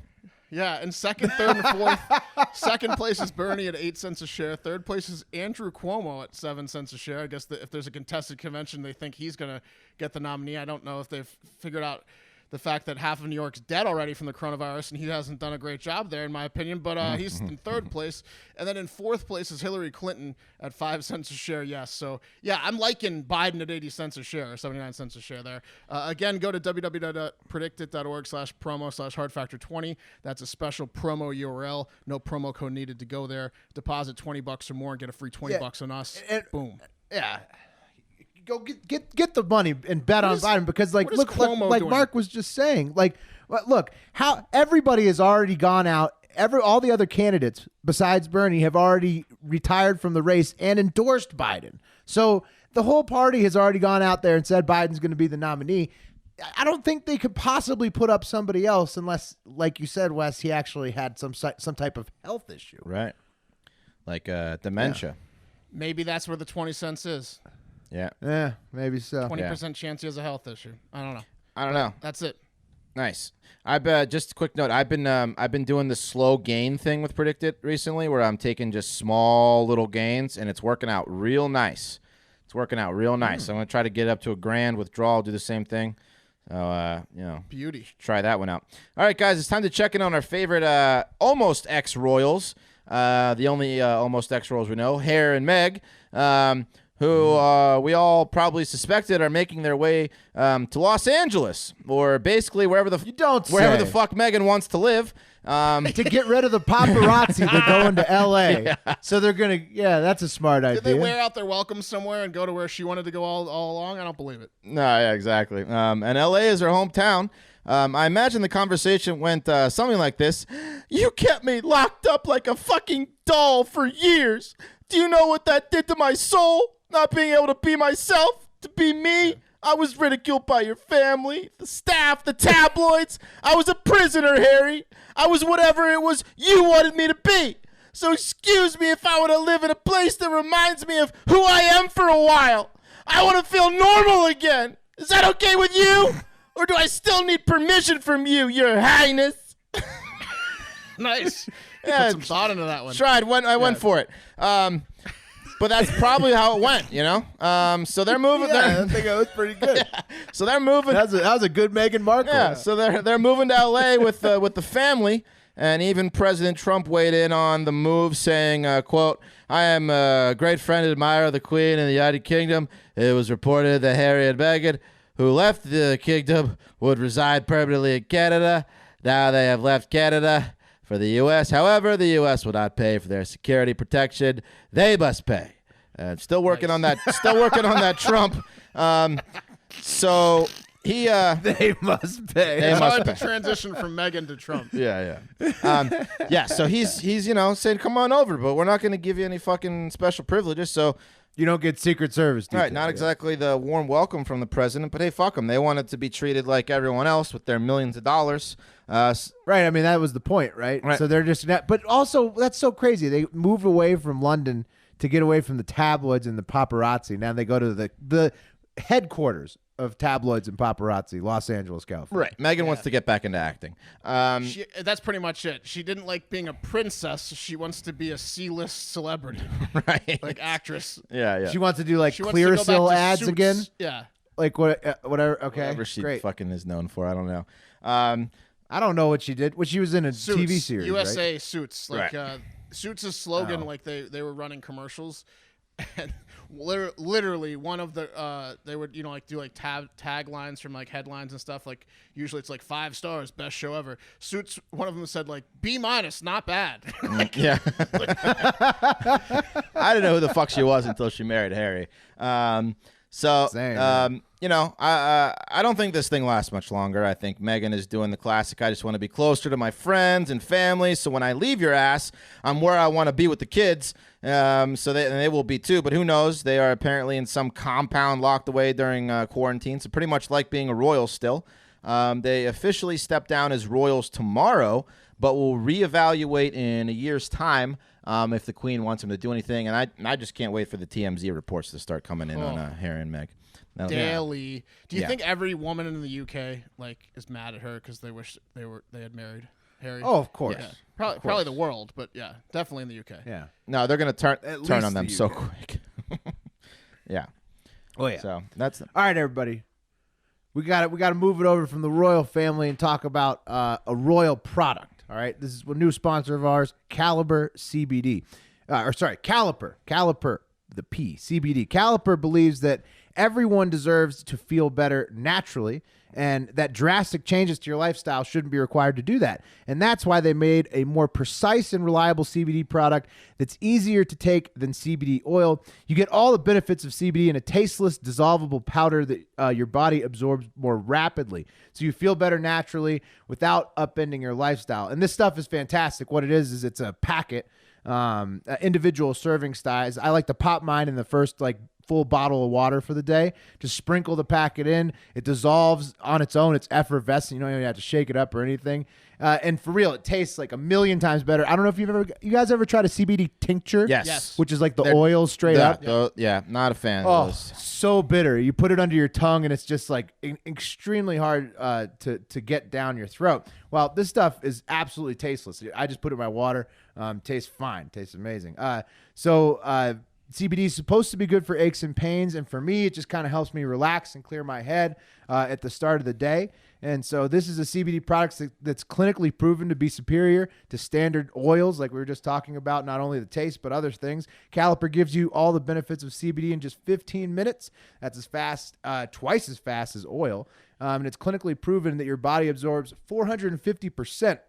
Yeah, and second, third, and fourth. Second place is Bernie at 8 cents a share. Third place is Andrew Cuomo at 7 cents a share. I guess if there's a contested convention, they think he's going to get the nominee. I don't know if they've figured out the fact that half of New York's dead already from the coronavirus, and he hasn't done a great job there, in my opinion. But he's in third place. And then in fourth place is Hillary Clinton at 5 cents a share. Yes. So, yeah, I'm liking Biden at 80 cents a share, or 79 cents a share there. Again, go to www.predicted.org/promo/hardfactor20. That's a special promo URL. No promo code needed to go there. Deposit $20 or more and get a free $20 on us. Boom.
Yeah. Go get the money and bet on Biden because look Mark was just saying, look how everybody has already gone out. All the other candidates besides Bernie have already retired from the race and endorsed Biden. So the whole party has already gone out there and said Biden's going to be the nominee. I don't think they could possibly put up somebody else unless, like you said, Wes, he actually had some type of health issue.
Right. Like dementia.
Yeah.
Maybe that's where the 20 cents is.
Yeah.
Yeah, maybe so.
20% chance he has a health issue. I don't know. That's it.
Nice. Just a quick note. I've been doing the slow gain thing with Predicted recently, where I'm taking just small little gains, and it's working out real nice. I'm gonna try to get up to $1,000 withdrawal. Do the same thing. So
beauty.
Try that one out. All right, guys, it's time to check in on our favorite almost ex-Royals. The only almost ex-Royals we know, Harry and Meg. Who we all probably suspected are making their way to Los Angeles, or basically wherever the fuck Meghan wants to live.
To get rid of the paparazzi, they're going to L.A. Yeah. So they're going to, that's a smart idea.
Did they wear out their welcome somewhere and go to where she wanted to go all along? I don't believe it.
No, yeah, exactly. And L.A. is her hometown. I imagine the conversation went something like this. You kept me locked up like a fucking doll for years. Do you know what that did to my soul? Not being able to be myself, to be me. I was ridiculed by your family, the staff, the tabloids. I was a prisoner, Harry. I was whatever it was you wanted me to be. So excuse me if I want to live in a place that reminds me of who I am for a while. I want to feel normal again. Is that okay with you? Or do I still need permission from you, Your Highness?
Nice.
Yeah,
put some thought into that one.
I went for it. But that's probably how it went, you know? So they're moving.
I think that was pretty good.
Yeah. So they're moving.
That was a good Meghan Markle.
Yeah, so they're moving to L.A. with the family. And even President Trump weighed in on the move, saying, quote, I am a great friend and admirer of the Queen and the United Kingdom. It was reported that Harry and Meghan, who left the kingdom, would reside permanently in Canada. Now they have left Canada for the U.S. However, the U.S. will not pay for their security protection. They must pay. Still working on that. Still working on that Trump. So he.
They must pay.
It's hard to transition from Meghan to Trump.
Yeah. Yeah. So he's saying, come on over, but we're not going to give you any fucking special privileges. So.
You don't get Secret Service details.
Right, not exactly the warm welcome from the president, but hey, fuck them. They wanted to be treated like everyone else with their millions of dollars.
Right, I mean, that was the point, right? So they're just – but also, that's so crazy. They moved away from London to get away from the tabloids and the paparazzi. Now they go to the headquarters of tabloids and paparazzi, Los Angeles, California.
Right. Meghan wants to get back into acting.
That's pretty much it. She didn't like being a princess. She wants to be a C-list celebrity.
Right.
Like actress.
Yeah.
She wants to do like Clearasil ads
Suits.
again.
Yeah.
Like whatever. Okay.
Whatever she fucking is known for. I don't know.
I don't know what she did. She was in a
Suits,
TV series,
USA
right?
Suits. Like Suits' slogan, like they were running commercials. And literally one of the they would do like taglines from like headlines and stuff, like usually it's like 5 stars, best show ever. Suits, one of them said like B-, not bad. Like,
yeah. I didn't know who the fuck she was until she married Harry. Same, I don't think this thing lasts much longer. I think Meghan is doing the classic, I just want to be closer to my friends and family, so when I leave your ass, I'm where I want to be with the kids. So they will be too, but who knows? They are apparently in some compound locked away during quarantine, so pretty much like being a royal still. They officially step down as royals tomorrow, but will reevaluate in a year's time if the Queen wants them to do anything. And I just can't wait for the TMZ reports to start coming in on Harry and Meg.
Daily. Do you think every woman in the UK is mad at her because they wish they had married Harry?
Oh, of course.
Yeah. Probably the world, but yeah, definitely in the UK.
Yeah.
No, they're gonna turn on them so quick. Yeah.
Oh yeah.
So that's
all right, everybody. We got to move it over from the royal family and talk about a royal product. All right. This is a new sponsor of ours, Caliper CBD. Caliper, the P, CBD. Caliper believes that everyone deserves to feel better naturally, and that drastic changes to your lifestyle shouldn't be required to do that. And that's why they made a more precise and reliable CBD product that's easier to take than CBD oil. You get all the benefits of CBD in a tasteless, dissolvable powder that your body absorbs more rapidly. So you feel better naturally without upending your lifestyle. And this stuff is fantastic. What it is it's a packet, individual serving size. I like to pop mine in the first full bottle of water for the day. Just sprinkle the packet in. It dissolves on its own. It's effervescent. You don't even have to shake it up or anything. And for real, it tastes like a million times better. I don't know if you guys ever tried a CBD tincture?
Yes.
Which is like the oil straight up.
Not a fan
Oh,
of those.
so bitter. You put it under your tongue, and it's just like extremely hard to get down your throat. Well, this stuff is absolutely tasteless. I just put it in my water. Tastes fine. Tastes amazing. CBD is supposed to be good for aches and pains, and for me, it just kind of helps me relax and clear my head at the start of the day. And so this is a CBD product that's clinically proven to be superior to standard oils like we were just talking about, not only the taste, but other things. Caliper gives you all the benefits of CBD in just 15 minutes. That's as fast, twice as fast as oil. And it's clinically proven that your body absorbs 450%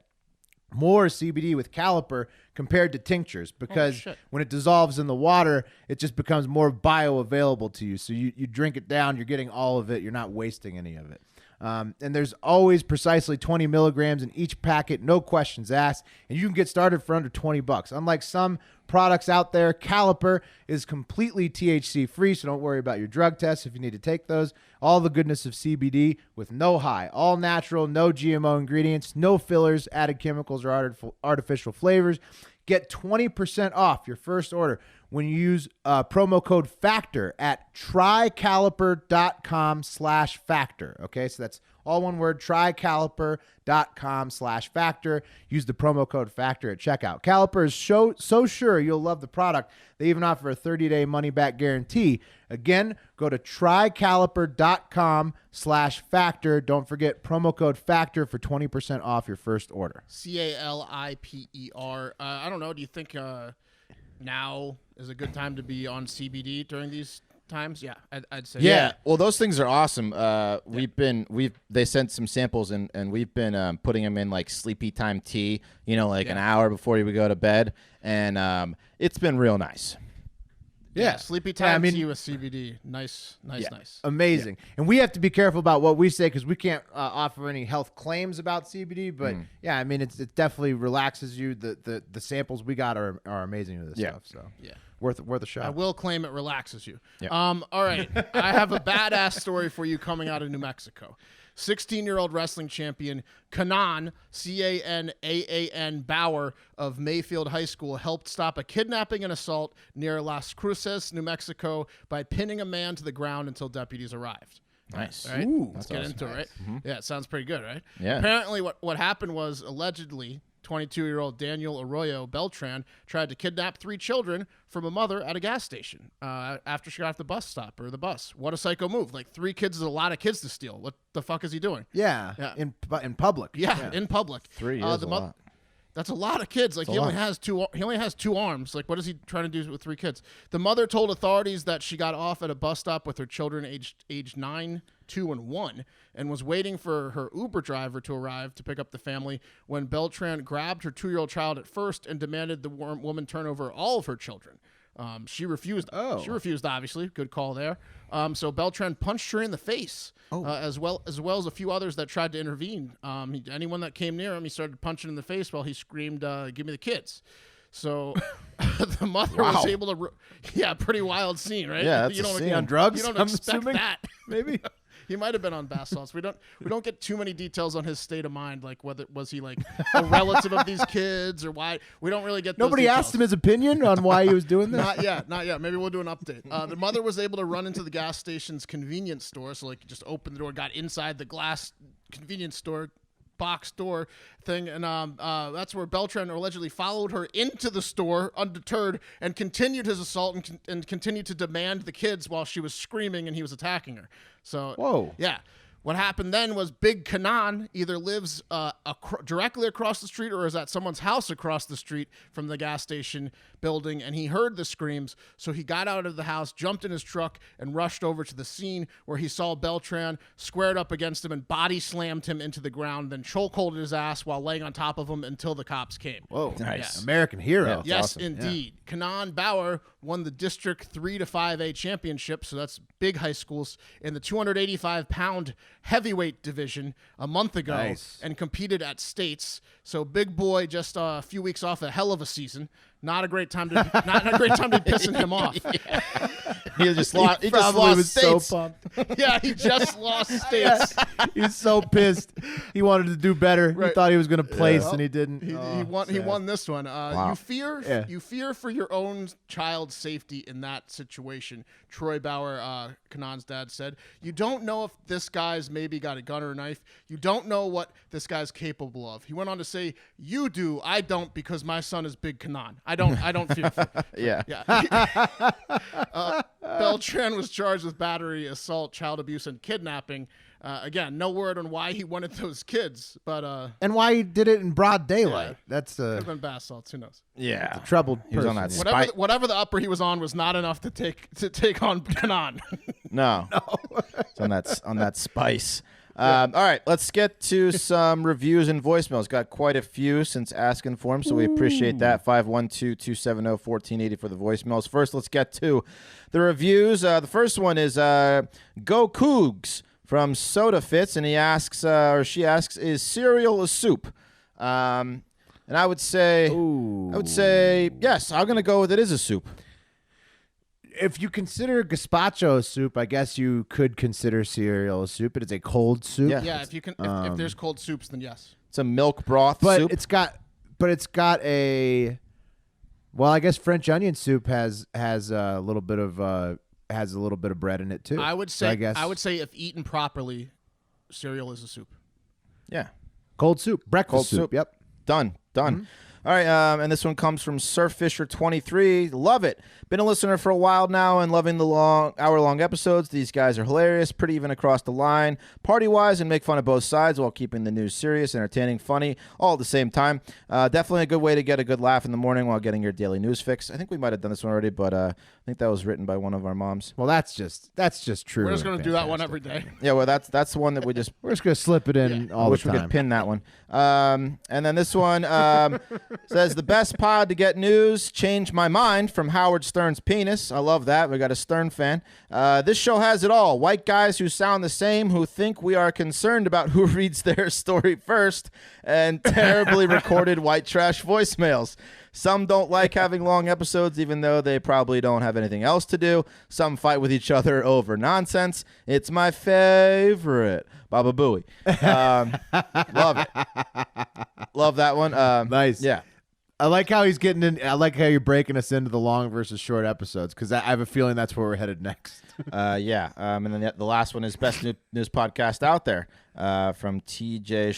more CBD with Caliper compared to tinctures, because when it dissolves in the water, it just becomes more bioavailable to you. So you drink it down, you're getting all of it. You're not wasting any of it. And there's always precisely 20 milligrams in each packet, no questions asked, and you can get started for under $20. Unlike some products out there, Caliper is completely THC free, so don't worry about your drug tests if you need to take those. All the goodness of CBD with no high, all natural, no GMO ingredients, no fillers, added chemicals, or artificial flavors. Get 20% off your first order when you use promo code FACTOR at trycaliper.com/factor. Okay, so that's all one word, trycaliper.com/factor. Use the promo code FACTOR at checkout. Caliper is so sure you'll love the product, they even offer a 30-day money-back guarantee. Again, go to trycaliper.com/factor. Don't forget promo code FACTOR for 20% off your first order.
CALIPER. I don't know. Do you think now is a good time to be on CBD during these times? Yeah, I'd say.
Yeah. Well, those things are awesome. They sent some samples and we've been putting them in like sleepy time tea, an hour before you would go to bed. And it's been real nice.
Yeah, sleepy time tea with CBD. Nice.
Amazing. Yeah. And we have to be careful about what we say because we can't offer any health claims about CBD. But it definitely relaxes you. The samples we got are amazing with this stuff. So worth a shot.
I will claim it relaxes you.
Yeah.
All right, I have a badass story for you coming out of New Mexico. 16-year-old wrestling champion Canaan, Canaan Bauer of Mayfield High School helped stop a kidnapping and assault near Las Cruces, New Mexico, by pinning a man to the ground until deputies arrived.
Nice.
All right?
Ooh,
Let's get into it, right?
Mm-hmm.
Yeah, it sounds pretty good, right?
Yeah.
Apparently, what happened was, allegedly, 22-year-old Daniel Arroyo Beltran tried to kidnap 3 children from a mother at a gas station after she got off the bus stop or the bus. What a psycho move. Like 3 kids is a lot of kids to steal. What the fuck is he doing?
Yeah. In public.
Yeah, in public.
3 is a lot.
That's a lot of kids. Like he only has 2 arms. Like what is he trying to do with 3 kids? The mother told authorities that she got off at a bus stop with her children aged 9, 2, and 1 and was waiting for her Uber driver to arrive to pick up the family when Beltran grabbed her 2-year-old child at first and demanded the woman turn over all of her children. She refused. She refused, obviously. Good call there. So Beltran punched her in the face, as well as a few others that tried to intervene. Anyone that came near him, he started punching in the face while he screamed, "Give me the kids." So the mother was able to. Pretty wild scene, right?
Yeah, that's a scene.
On drugs.
You don't
I'm
expect
assuming?
that.
Maybe.
He might have been on bath salts. We don't get too many details on his state of mind, like whether was he like a relative of these kids or why. We don't really get.
Nobody
those
asked him his opinion on why he was doing this.
Not yet. Maybe we'll do an update. The mother was able to run into the gas station's convenience store, so like just opened the door, got inside the glass convenience store box door thing, and that's where Beltran allegedly followed her into the store undeterred and continued his assault and continued to demand the kids while she was screaming and he was attacking her. So what happened then was Big Canaan either lives directly across the street or is at someone's house across the street from the gas station building, and he heard the screams, so he got out of the house, jumped in his truck, and rushed over to the scene where he saw Beltran, squared up against him, and body slammed him into the ground, then chokeholded his ass while laying on top of him until the cops came.
Whoa,
nice.
Yeah. American hero.
Yes,
awesome.
indeed. Yeah. Canaan Bauer won the District 3 to 5A championship, so that's big high schools, in the 285-pound heavyweight division a month ago and competed at states. So big boy just a few weeks off a hell of a season. Not a great time to be pissing him off.
Yeah. He just lost states.
So pumped.
Yeah, he just lost states.
He's so pissed. He wanted to do better.
Right.
He thought he was going to place, and he didn't.
He won this one.
Wow.
You fear for your own child's safety in that situation. Troy Bauer, Kanan's dad, said, "You don't know if this guy's maybe got a gun or a knife. You don't know what this guy's capable of." He went on to say, "You do. I don't, because my son is big Kanan. I don't fear."
Yeah.
Beltran was charged with battery, assault, child abuse, and kidnapping. Again, no word on why he wanted those kids, but
and why he did it in broad daylight.
Yeah.
That's
could have been bath salts. Who knows?
Yeah,
troubled.
He was on that
whatever the upper he was on was not enough to take on Kanan.
No. It's on that spice. All right, let's get to some reviews and voicemails. Got quite a few since asking for them, so we appreciate that. 512-270-1480 for the voicemails. First, let's get to the reviews. The first one is Go Cougs from Soda Fits, and he asks, or she asks, is cereal a soup? And I would say, yes. I'm gonna go with it is a soup.
If you consider gazpacho a soup, I guess you could consider cereal a soup. It is a cold soup.
Yeah, if there's cold soups, then yes.
It's a milk broth
but
soup.
it's got a. Well, I guess French onion soup has a little bit of bread in it too.
I would say if eaten properly, cereal is a soup.
Yeah,
cold soup, breakfast soup. Yep,
done.
Mm-hmm.
All right, and this one comes from Surffisher23. Love it. Been a listener for a while now and loving the hour-long episodes. These guys are hilarious, pretty even across the line, party-wise, and make fun of both sides while keeping the news serious, entertaining, funny, all at the same time. Definitely a good way to get a good laugh in the morning while getting your daily news fix. I think we might have done this one already, but I think that was written by one of our moms.
Well, that's just true.
We're just going to do that one every day.
Yeah, well, that's the one that we're just
going to slip it in all the time.
I wish we could pin that one. And then this one says, the best pod to get news, changed my mind, from Howard Stern's penis. I love that. We got a Stern fan. This show has it all. White guys who sound the same, who think we are concerned about who reads their story first, and terribly recorded white trash voicemails. Some don't like having long episodes, even though they probably don't have anything else to do. Some fight with each other over nonsense. It's my favorite. Baba Booey. Love it. Love that one.
Nice.
Yeah.
I like how he's getting in. I like how you're breaking us into the long versus short episodes, because I have a feeling that's where we're headed next.
Yeah. And then the last one is best news podcast out there, from TJ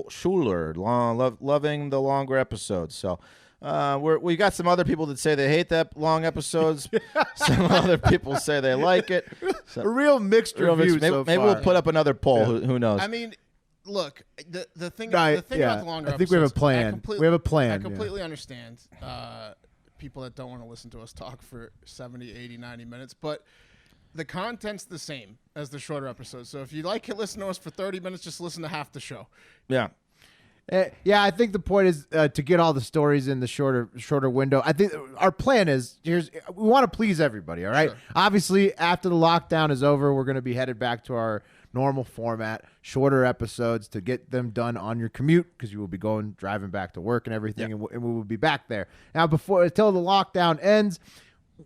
Schuler. Loving the longer episodes. So we got some other people that say they hate that long episodes. Some other people say they like it. So,
a real mixed review.
Maybe we'll put up another poll. Yeah. Who knows?
I mean, look, the thing about the longer episodes,
I think we have a plan. We have a plan.
I completely understand people that don't want to listen to us talk for 70, 80, 90 minutes, but the content's the same as the shorter episodes. So if you like to listen to us for 30 minutes, just listen to half the show.
Yeah.
Yeah, I think the point is to get all the stories in the shorter window. I think our plan is we want to please everybody, all right? Sure. Obviously, after the lockdown is over, we're going to be headed back to our normal format, shorter episodes to get them done on your commute, because you will be driving back to work and everything, and we will be back there. Now, until the lockdown ends,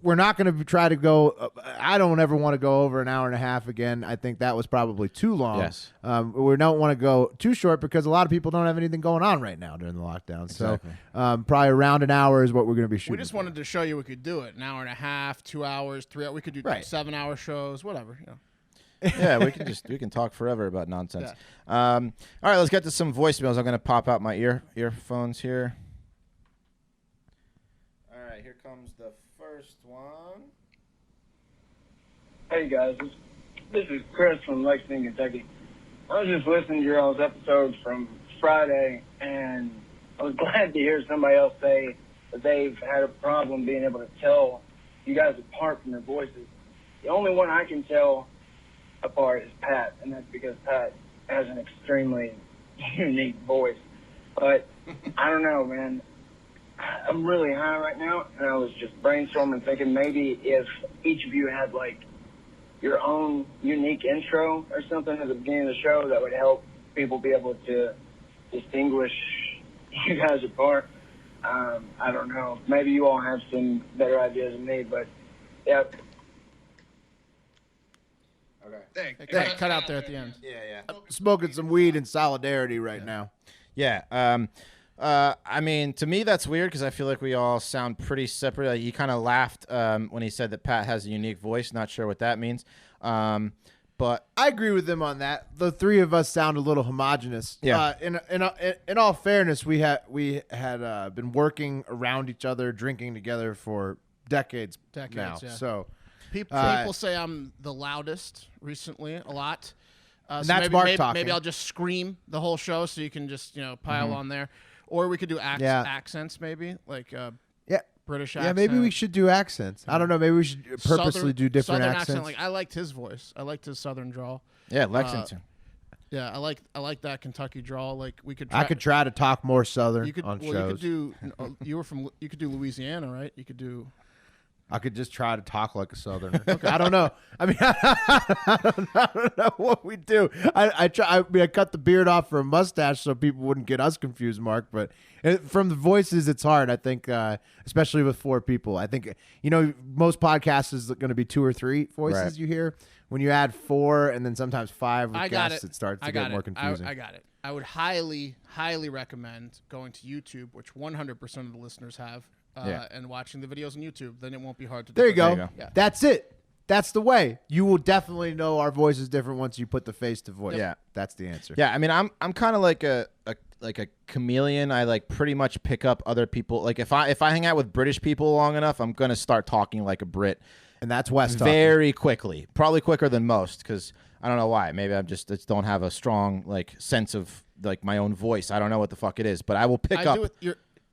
we're not going to try to go. I don't ever want to go over an hour and a half again. I think that was probably too long.
Yes.
We don't want to go too short, because a lot of people don't have anything going on right now during the lockdown.
Exactly.
So probably around an hour is what we're going to be shooting.
We just wanted to show you we could do it. An hour and a half, 2 hours, 3 hours. We could do 7-hour shows, whatever. You know.
Yeah, we can talk forever about nonsense. Yeah. All right, let's get to some voicemails. I'm going to pop out my earphones here. All right, here comes the first one.
Hey guys, this is Chris from Lexington, Kentucky. I was just listening to your all's episodes from Friday, and I was glad to hear somebody else say that they've had a problem being able to tell you guys apart from your voices. The only one I can tell apart is Pat, and that's because Pat has an extremely unique voice. But I don't know, man. I'm really high right now, and I was just brainstorming, thinking maybe if each of you had like your own unique intro or something at the beginning of the show that would help people be able to distinguish you guys apart. I don't know. Maybe you all have some better ideas than me, but yeah.
Okay.
Hey, cut out there at the end.
Yeah.
Smoking some weed in solidarity right now.
Yeah. I mean, to me, that's weird because I feel like we all sound pretty separate. Like, he kind of laughed when he said that Pat has a unique voice. Not sure what that means. But
I agree with him on that. The three of us sound a little homogenous.
Yeah.
In all fairness, we had been working around each other, drinking together for decades now.
Yeah.
So
People say I'm the loudest recently a lot.
And
So
that's
maybe,
Mark
maybe,
talking.
maybe I'll just scream the whole show so you can just pile on there, or we could do accents maybe like British accent.
Yeah, maybe we should do accents. I don't know. Maybe we should purposely do different
Southern
accents.
accent. Like I liked his voice. I liked his Southern drawl.
yeah, Lexington.
Yeah, I like that Kentucky drawl. Like we could.
I could try to talk more Southern
You could.
on
Well,
shows.
you could do. You could do Louisiana, right? You could do.
I could just try to talk like a Southerner. I don't know. I mean, I don't know what we do. I cut the beard off for a mustache so people wouldn't get us confused, Mark. But from the voices, it's hard. I think, especially with four people. I think most podcasts is going to be 2 or 3 voices you hear. When you add 4 and then sometimes 5 with guests, it starts to get more confusing.
I got it. I would highly, highly recommend going to YouTube, which 100% of the listeners have. And watching the videos on YouTube, then it won't be hard to do.
There you go.
There you go.
Yeah.
That's it. That's the way. You will definitely know our voice is different once you put the face to voice.
Yeah.
That's the answer.
Yeah, I mean, I'm kind of like a chameleon. I like pretty much pick up other people. Like if I hang out with British people long enough, I'm gonna start talking like a Brit.
And that's West talking.
Very quickly, probably quicker than most, because I don't know why. Maybe I just don't have a strong like sense of like my own voice. I don't know what the fuck it is, but I will pick up.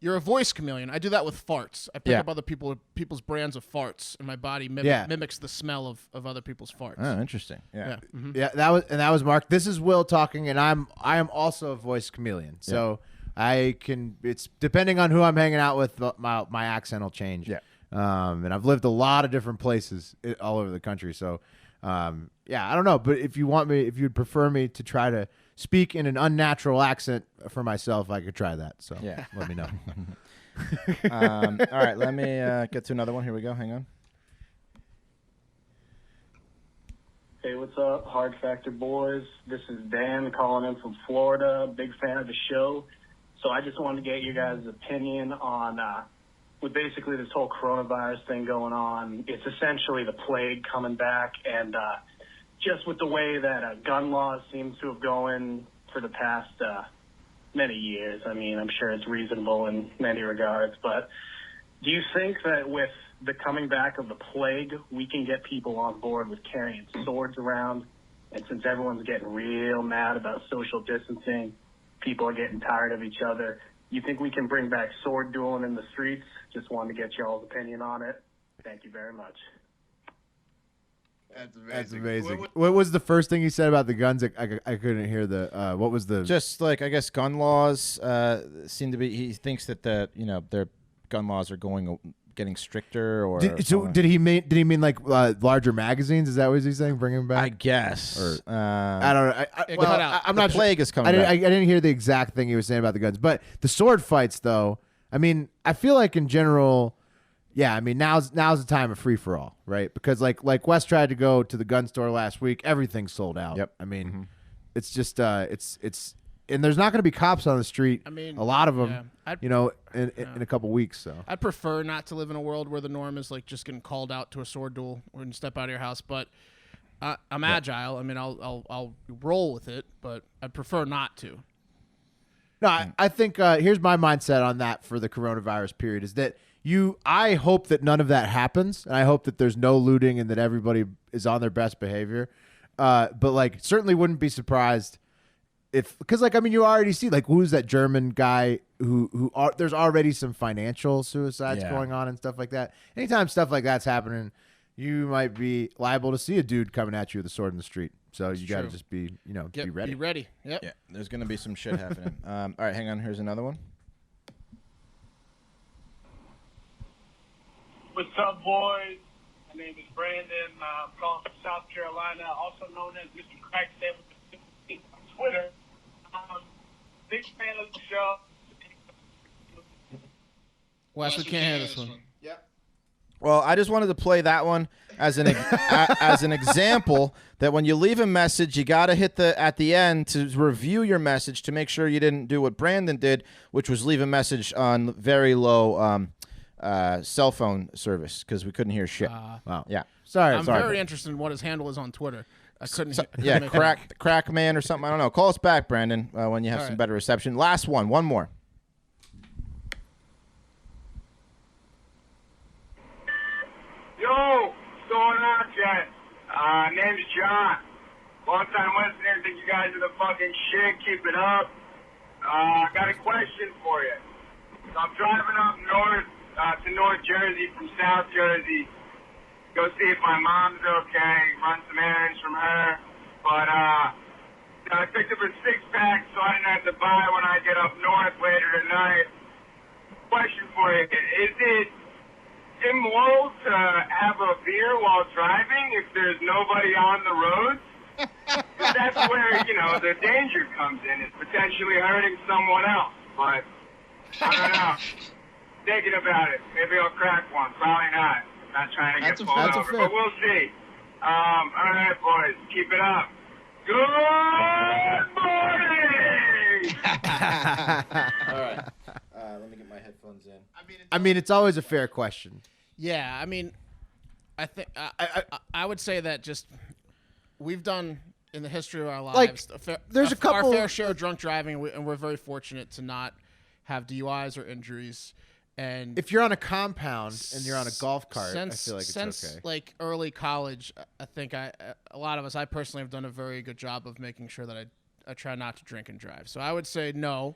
You're a voice chameleon. I do that with farts. I pick up other people's brands of farts, and my body mimics the smell of other people's farts.
Oh, interesting. Yeah.
Mm-hmm.
Yeah, that was Mark. This is Will talking, and I am also a voice chameleon. So I can. It's depending on who I'm hanging out with. My accent will change.
Yeah.
And I've lived a lot of different places all over the country. So I don't know. But if you'd prefer me to try to speak in an unnatural accent for myself, I could try that. So let me know.
All right, let me get to another one. Here we go. Hang on.
Hey, what's up, Hard Factor boys? This is Dan calling in from Florida. Big fan of the show. So I just wanted to get you guys' opinion on with basically this whole coronavirus thing going on. It's essentially the plague coming back, and just with the way that gun laws seem to have going for the past many years. I mean, I'm sure it's reasonable in many regards, but do you think that with the coming back of the plague, we can get people on board with carrying swords around? And since everyone's getting real mad about social distancing, people are getting tired of each other, you think we can bring back sword dueling in the streets? Just wanted to get y'all's opinion on it. Thank you very much.
That's amazing. What was the first thing you said about the guns? I couldn't hear the. What was the?
Just like I guess gun laws seem to be. He thinks that their gun laws are getting stricter. Or
did he mean like larger magazines? Is that what he's saying? Bring them back.
I guess.
Or, I don't know. I'm not.
Plague is coming.
I didn't hear the exact thing he was saying about the guns, but the sword fights though. I mean, I feel like in general. Yeah, I mean now's the time of free for all, right? Because like Wes tried to go to the gun store last week, everything's sold out.
Yep.
I mean, it's just it's and there's not going to be cops on the street. I mean, a lot of them, in a couple weeks. So
I'd prefer not to live in a world where the norm is like just getting called out to a sword duel when you step out of your house. But I'm agile. I mean, I'll roll with it, but I'd prefer not to.
No, I think here's my mindset on that for the coronavirus period is that. I hope that none of that happens, and I hope that there's no looting and that everybody is on their best behavior. But like, certainly wouldn't be surprised because like, I mean, you already see like who's that German guy who there's already some financial suicides going on and stuff like that. Anytime stuff like that's happening, you might be liable to see a dude coming at you with a sword in the street. So you got to just be ready.
Be ready. Yep.
Yeah, there's gonna be some shit happening. All right, hang on. Here's another one.
What's up, boys? name is Brandon. I'm calling from South Carolina, also known as Mr. Crackstaff on Twitter. Big fan of the show.
Wes, we can't hear this one.
Well, I just wanted to play that one as an as an example that when you leave a message, you got to hit at the end to review your message to make sure you didn't do what Brandon did, which was leave a message on very low cell phone service because we couldn't hear shit.
Wow.
Yeah.
I'm very interested in what his handle is on Twitter. I couldn't.
Crack man or something. I don't know. Call us back, Brandon, when you have some better reception. Last one more.
Yo, what's going on, Jen? Name's John. Long-time listener. Think you guys are the fucking shit. Keep it up. Got a question for you. So I'm driving up north to North Jersey from South Jersey. Go see if my mom's okay. Run some errands from her. But I picked up a six-pack so I didn't have to buy when I get up north later tonight. Question for you. Is it immoral to have a beer while driving if there's nobody on the road? Because that's where, the danger comes in. It's potentially hurting someone else. But I don't know. Thinking about it. Maybe I'll crack one. Probably not. Not trying to get pulled over. But we'll see. All right, boys. Keep it up. Good morning!
All right. Let me get my headphones in.
I mean, it's always a fair question.
Yeah, I mean, I think I would say that just we've done in the history of our lives
there's
our fair share of drunk driving, and we're very fortunate to not have DUIs or injuries. And
if you're on a compound and you're on a golf cart, I feel like it's okay.
Since like early college, I think a lot of us, I personally have done a very good job of making sure that I try not to drink and drive. So I would say no.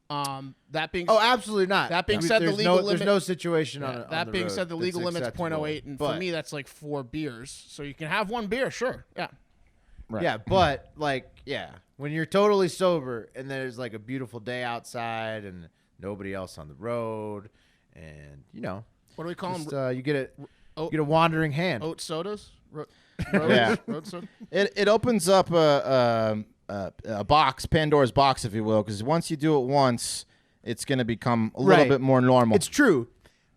That being
absolutely not.
That being said, the legal limit.
There's no situation on
that
the
being
road
said, the legal limit's .08, and for me, that's like 4 beers. So you can have 1 beer, sure. Yeah.
Right. Yeah, but when you're totally sober and there's like a beautiful day outside and nobody else on the road, and
what do we call them?
You get a wandering hand.
Oat sodas. Road soda.
It opens up a box, Pandora's box, if you will, because once you do it once, it's going to become a little bit more normal.
It's true.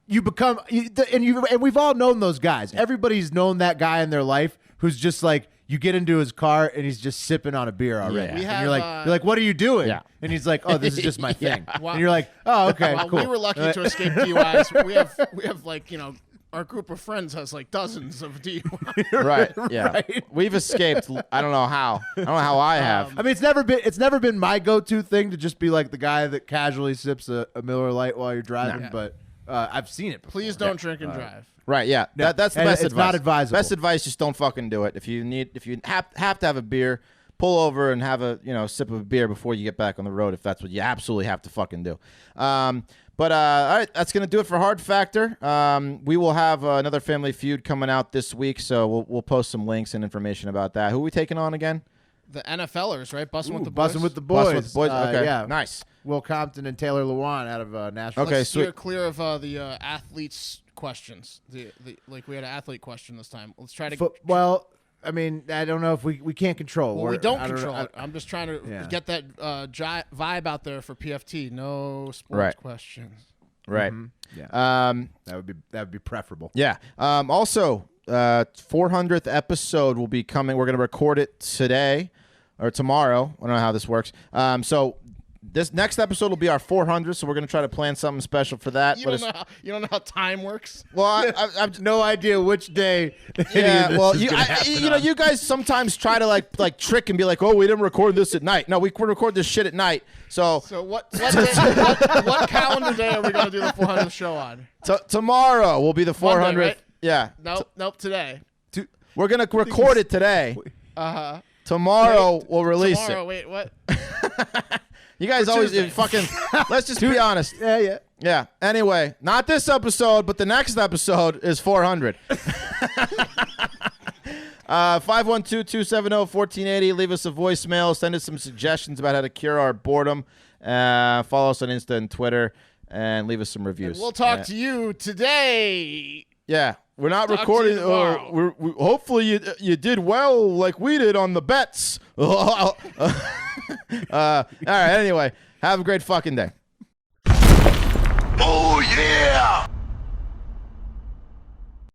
You become, and we've all known those guys. Everybody's known that guy in their life who's just like, you get into his car and he's just sipping on a beer already.
Yeah.
And you're like, what are you doing? Yeah. And he's like, oh, this is just my thing.
Well,
and you're like, oh, okay, cool.
We were lucky to escape DUIs. We have like, our group of friends has like dozens of DUIs.
Right. Yeah. Right. We've escaped. I don't know how. I have.
I mean, it's never been my go-to thing to just be like the guy that casually sips a Miller Lite while you're driving, but I've seen it before.
Please don't drink and drive.
Right, yeah. That's the best advice.
It's not advisable.
Best advice, just don't fucking do it. If you have to have a beer, pull over and have a sip of a beer before you get back on the road if that's what you absolutely have to fucking do. But all right, that's going to do it for Hard Factor. We will have another Family Feud coming out this week, so we'll post some links and information about that. Who are we taking on again?
The NFLers, right? Bussing with the boys.
Bussing with the boys.
Bussing with the boys. Okay,
yeah.
Nice.
Will Compton and Taylor Lewan out of Nashville.
Okay,
Let's
sweet.
steer clear of the athletes' questions. Like we had an athlete question this time. Let's try to.
Well, I mean, I don't know if we can't control.
Well, we don't control it. I'm just trying to get that vibe out there for PFT. No sports questions.
Right.
Mm-hmm. Yeah. That would be preferable.
Yeah. Also, 400th episode will be coming. We're going to record it today or tomorrow. I don't know how this works. So this next episode will be our 400th. So we're going to try to plan something special for that.
You don't know how time works.
Well, I've
no idea which day.
Yeah. Well, you guys sometimes try to like trick and be like, oh, we didn't record this at night. No, we record this shit at night. So
what calendar day are we going to do the 400th show on?
Tomorrow will be the 400th.
Monday, right?
Yeah.
Nope. Today.
We're going to record it today. Tomorrow we'll release it.
Wait, what?
You guys always fucking. Let's just be honest. Yeah. Anyway, not this episode, but the next episode is 400. 512-270-1480. Leave us a voicemail. Send us some suggestions about how to cure our boredom. Follow us on Insta and Twitter, and leave us some reviews.
And we'll talk to you today.
Yeah. We're not
Talk to
recording.
you tomorrow.
Hopefully you did well like we did on the bets. All right. Anyway, have a great fucking day.
Oh, yeah!